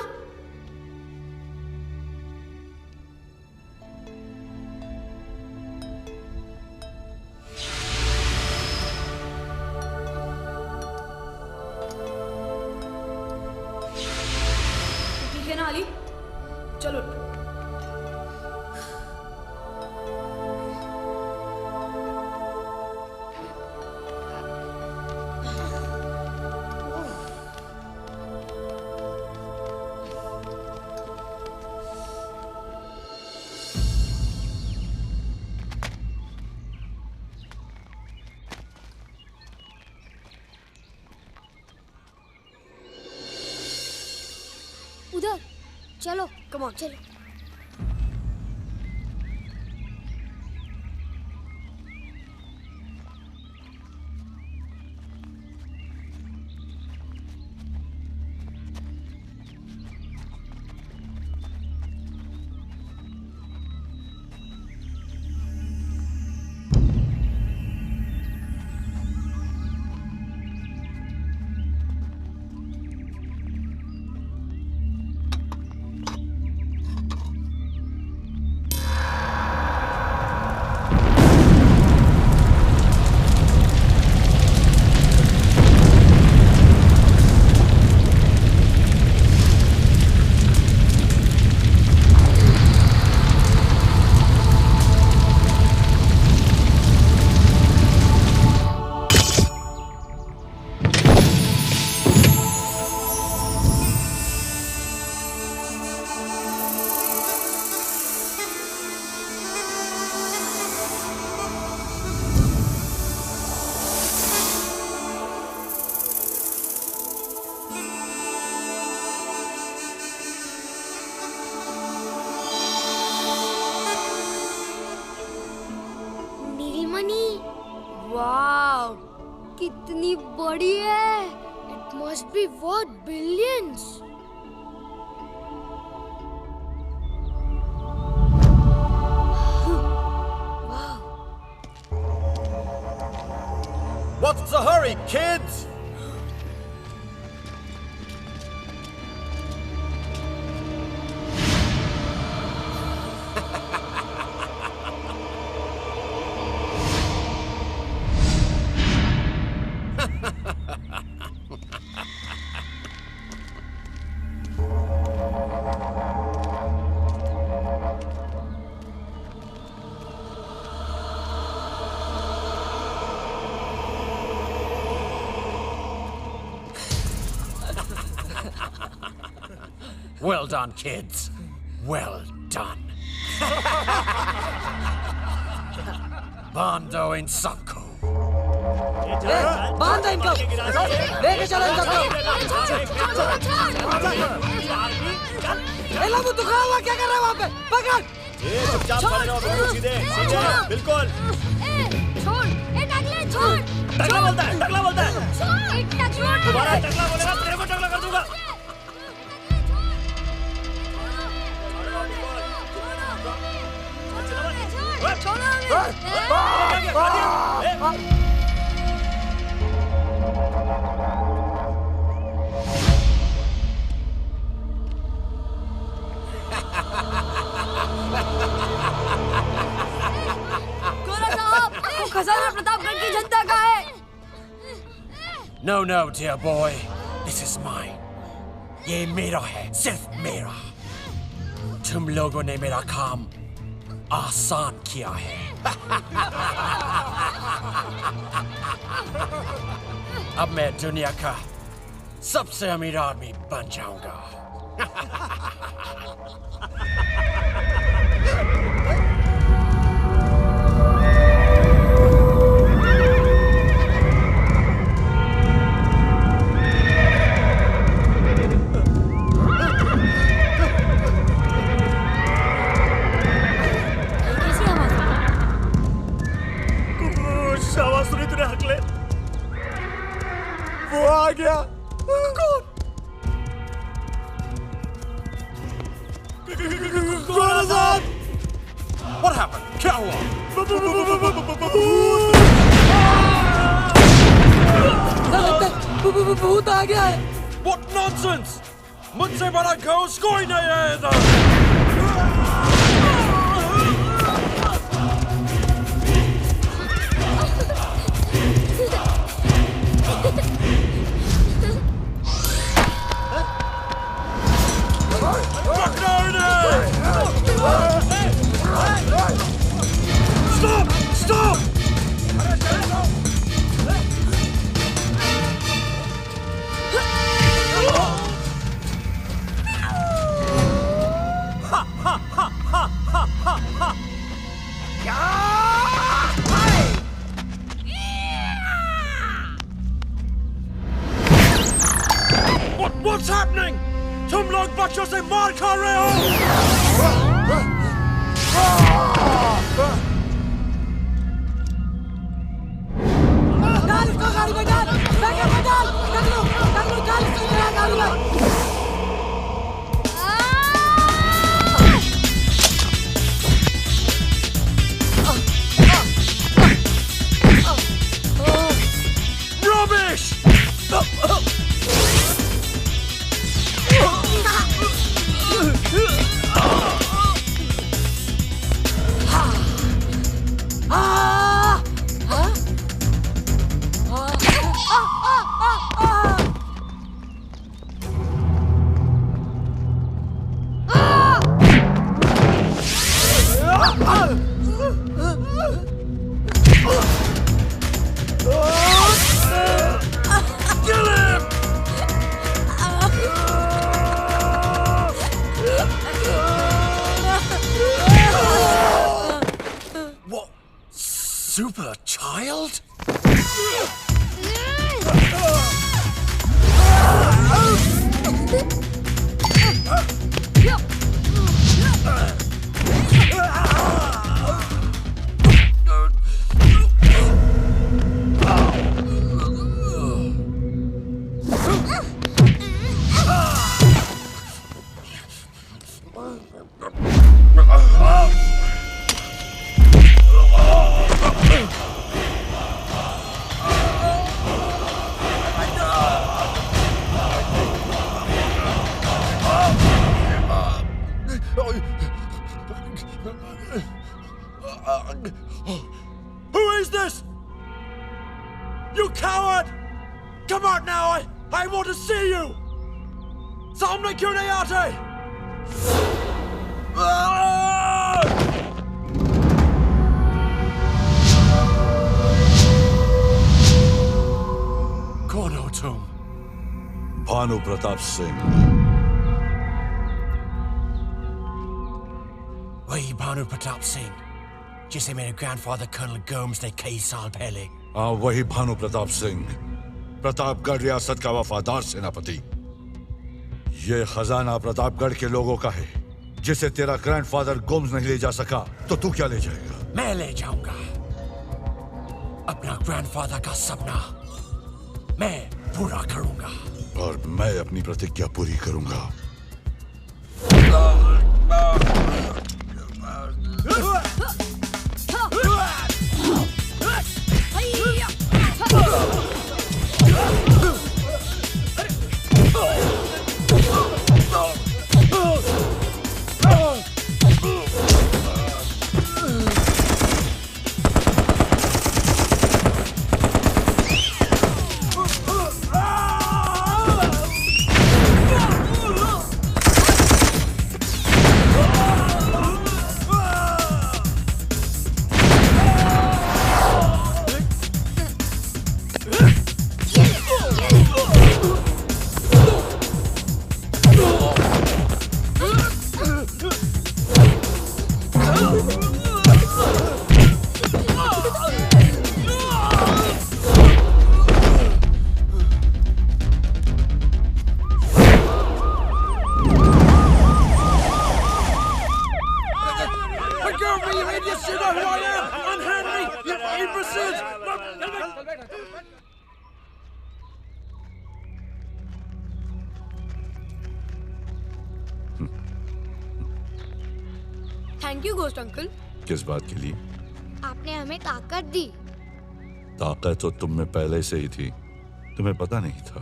ठीक है ना अली? चलो। उधर चलो। कम ऑन चलो। वाव, कितनी बड़ी है। It must be worth billions. What's the hurry, kids? Well done, kids. Well done. Bando in Sanko. बांध दे इनको, लेके चलो इनको। लाबू तू खड़ा हुआ क्या कर रहा है वहाँ पे? पकड़। चुपचाप खड़े रहो, बिल्कुल सीधे, सीधे, बिल्कुल। छोड़, टकला छोड़। टकला बोलता है, टकला बोलता है। छोड़, टकला। दोबारा टकला बोलेगा, तेरे को टकला कर दूंगा। No, no, dear boy. This is mine. ये मेरा है, सिर्फ मेरा. तुम लोगों ने मेरा काम आसान किया है. अब मैं दुनिया का सबसे अमीर आदमी बन जाऊंगा. शाबाश सुनी तूने हकले. वो आ गया. कौन? What happened? क्या हुआ? भूत आ गया है. What nonsense! मुझसे बड़ा घोस्ट कोई नहीं है इधर. Stop! Stop! What's happening? तुम लोग बच्चों से मार खा रहे हो. डाल इसको गाड़ी में डाल. बैग में डाल. टकलू डाल इसको गाड़ी में. Rubbish! Super child? Who is this? You coward! Come out now! I want to see you! सामने क्यों नहीं आते? कौन हो तुम? भानु प्रताप सिंह. वही भानु प्रताप सिंह जिसे मेरे ग्रैंडफादर कर्नल गोम्स ने कई साल पहले. हाँ, वही भानु प्रताप सिंह, प्रतापगढ़ रियासत का वफादार सेनापति. ये खजाना प्रतापगढ़ के लोगों का है, जिसे तेरा ग्रैंडफादर गोम्स नहीं ले जा सका, तो तू क्या ले जाएगा? मैं ले जाऊंगा अपना ग्रैंडफादर का सपना. मैं पूरा करूंगा. और मैं अपनी प्रतिज्ञा पूरी करूंगा. Thank you ghost uncle. किस बात के लिए? आपने हमें ताकत दी। ताकत तो तुम में पहले से ही थी, तुम्हें पता नहीं था।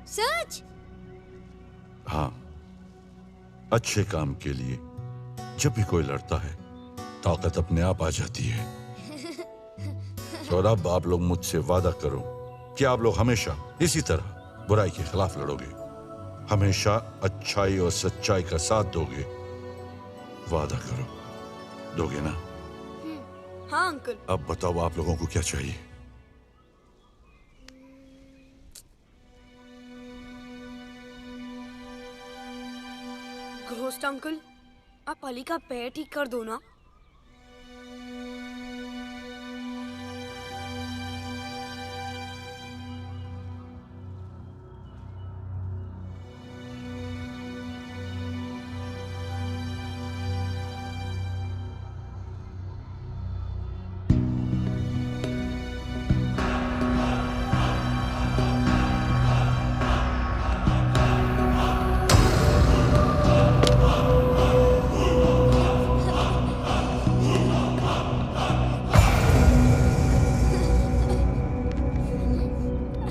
सच? हाँ, अच्छे काम के लिए जब भी कोई लड़ता है ताकत अपने आप आ जाती है। और अब आप लोग मुझसे वादा करो कि आप लोग हमेशा इसी तरह बुराई के खिलाफ लड़ोगे, हमेशा अच्छाई और सच्चाई का साथ दोगे। वादा करो, दोगे ना? हाँ अंकल। अब बताओ आप लोगों को क्या चाहिए? घोस्ट अंकल, आप अली का पैर ठीक कर दो ना।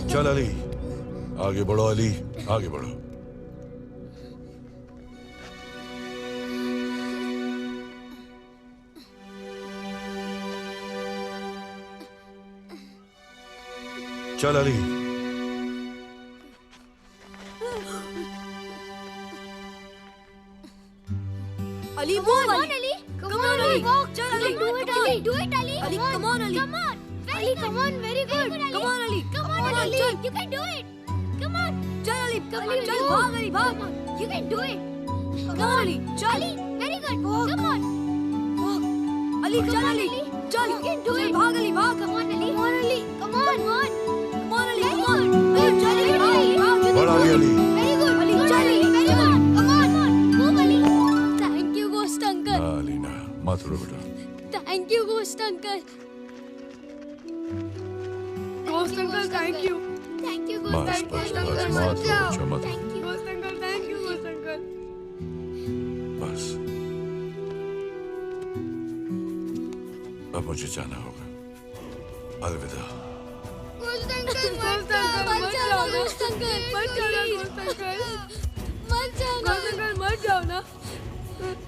चल अली, आगे बढ़ो अली, आगे बढ़ो। चल अली। अली वो अली, come on अली, चल Ali, do it Ali, do it Ali, Ali come on Ali, Ali come on, very good, come on Ali, come on Ali, you can do it, come on, चल अली, चल भाग अली, भाग, you can do it, come on Ali, चल, very good, come on, Ali चल अली, चल, you can do it, भाग अली, भाग, come on Ali, come on Ali, come on, come on Ali, come on, Ali चल अली, भाग, बढ़ आगे अली। very good, अली चल Ali, very good, come on, move Ali, thank you ghost uncle, Ali ना, मत रो बेटा। thank you ghost uncle, ghost uncle thank you, thank you बस ghost बस uncle, बस, मत रो बच्चा, मत रो। thank you ghost uncle thank you, ghost uncle, बस अब मुझे जाना होगा, अलविदा। ghost uncle मत जाओ ghost uncle, मत जाना ghost uncle, मत जाना ghost uncle मत जाओ ना।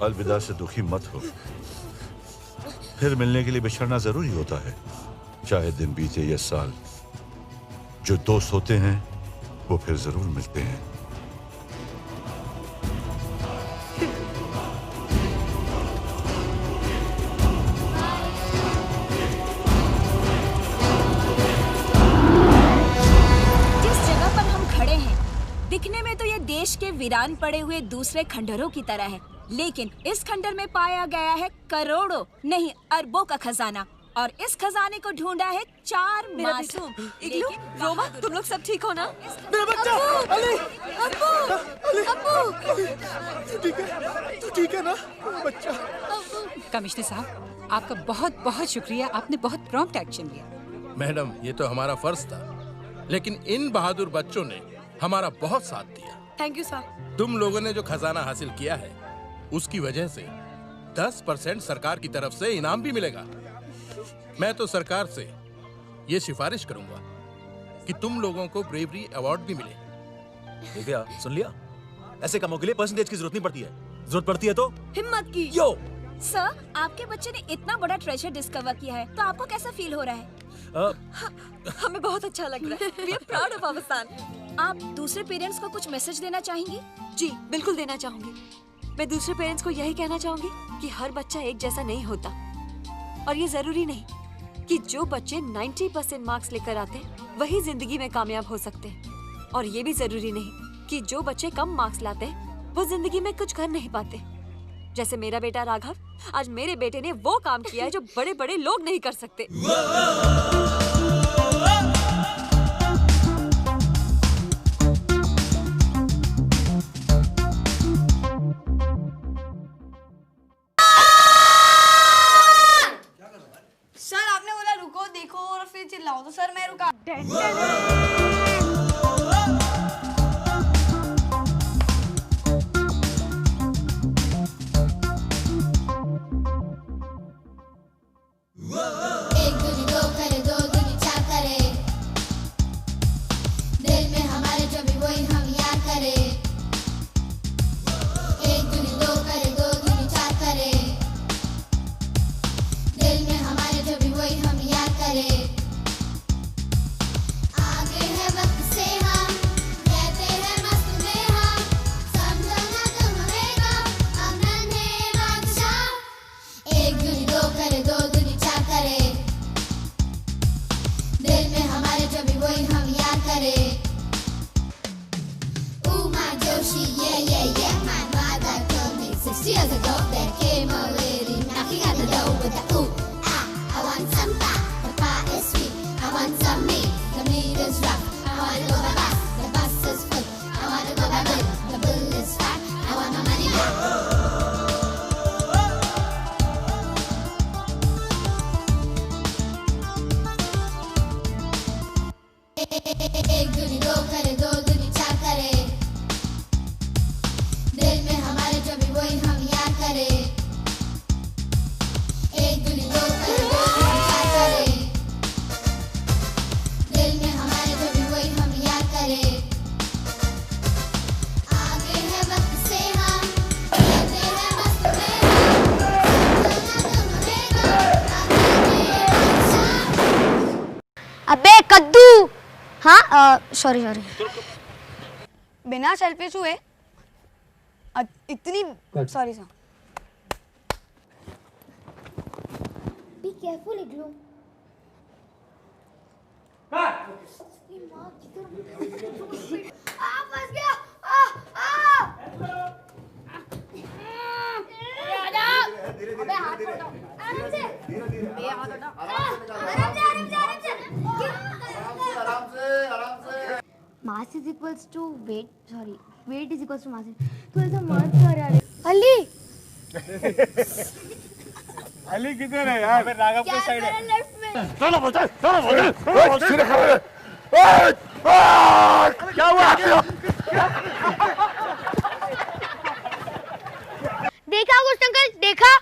अलविदा से दुखी मत हो, फिर मिलने के लिए बिछड़ना जरूरी होता है, चाहे दिन बीते या साल। जो दोस्त होते हैं वो फिर जरूर मिलते हैं। जिस जगह पर हम खड़े हैं दिखने में तो ये देश के वीरान पड़े हुए दूसरे खंडरों की तरह है, लेकिन इस खंडर में पाया गया है करोड़ों नहीं अरबों का खजाना, और इस खजाने को ढूंढा है 4 मासूम। इग्लू, रोमा, तुम लोग सब ठीक हो ना? मेरा बच्चा अली, तू ठीक है ना बच्चा? कमिश्नर साहब, आपका बहुत बहुत शुक्रिया, आपने बहुत प्रॉम्प्ट एक्शन लिया। मैडम, ये तो हमारा फर्ज था, लेकिन इन बहादुर बच्चों ने हमारा बहुत साथ दिया। Thank you sir. तुम लोगों ने जो खजाना हासिल किया है उसकी वजह से 10% सरकार की तरफ से इनाम भी मिलेगा। मैं तो सरकार से ये सिफारिश करूंगा कि तुम लोगों को ब्रेवरी अवार्ड भी मिले। दिव्या, सुन लिया? ऐसे कामों के लिए परसेंटेज की जरूरत नहीं पड़ती है, जरूरत पड़ती है तो हिम्मत की। यो सर, आपके बच्चे ने इतना बड़ा ट्रेजर डिस्कवर किया है, तो आपको कैसा फील हो रहा है? हमें बहुत अच्छा लग रहा है। We are proud of our son. आप दूसरे पेरेंट्स को कुछ मैसेज देना चाहेंगी? जी, बिल्कुल देना चाहूंगी। मैं दूसरे पेरेंट्स को यही कहना चाहूंगी कि हर बच्चा एक जैसा नहीं होता, और ये जरूरी नहीं कि जो बच्चे 90% मार्क्स लेकर आते हैं वही जिंदगी में कामयाब हो सकते हैं, और ये भी जरूरी नहीं कि जो बच्चे कम मार्क्स लाते हैं वो जिंदगी में कुछ कर नहीं पाते। जैसे मेरा बेटा राघव, आज मेरे बेटे ने वो काम किया है जो बड़े बड़े लोग नहीं कर सकते। सर, आपने बोला रुको, देखो और फिर चिल्लाओ, तो सर मैं रुका। Yoshi, yeah, yeah, yeah. My mother told me 6 years ago there came a lady knocking at the door with the ooh, ah. I want some pie, the pie is sweet. I want some meat, the meat is rough. I want to go by bus, the bus is full. I want to go by bill, the bill is fat. I want my money back. एक दूनी दो करे, दो दूनी चार करे, दिल में हमारे जो भी वही हम याद करे। एक दूनी दो करे, दो दूनी चार करे, दिल में हमारे जो भी वही हम याद करे। आगे है वक्त से हम कहते हैं मस्त में अबे कद्दू। हाँ सॉरी सॉरी। बिना सेल्फिश हुए इतनी सॉरी सर। बी केयरफुल इग्लू। फंस गया। अबे हाथ हटाओ आराम से। ये हाथ हटाओ आराम से। Mass is equals to weight. Sorry, weight is equals to mass. तो ऐसा मत कर यार। अली। अली किधर है यार? राघव के साइड है। लेफ्ट में। चलो बच्चे, चलो बच्चे। सिर खड़े। क्या हुआ? देखा कुछ अंकल देखा?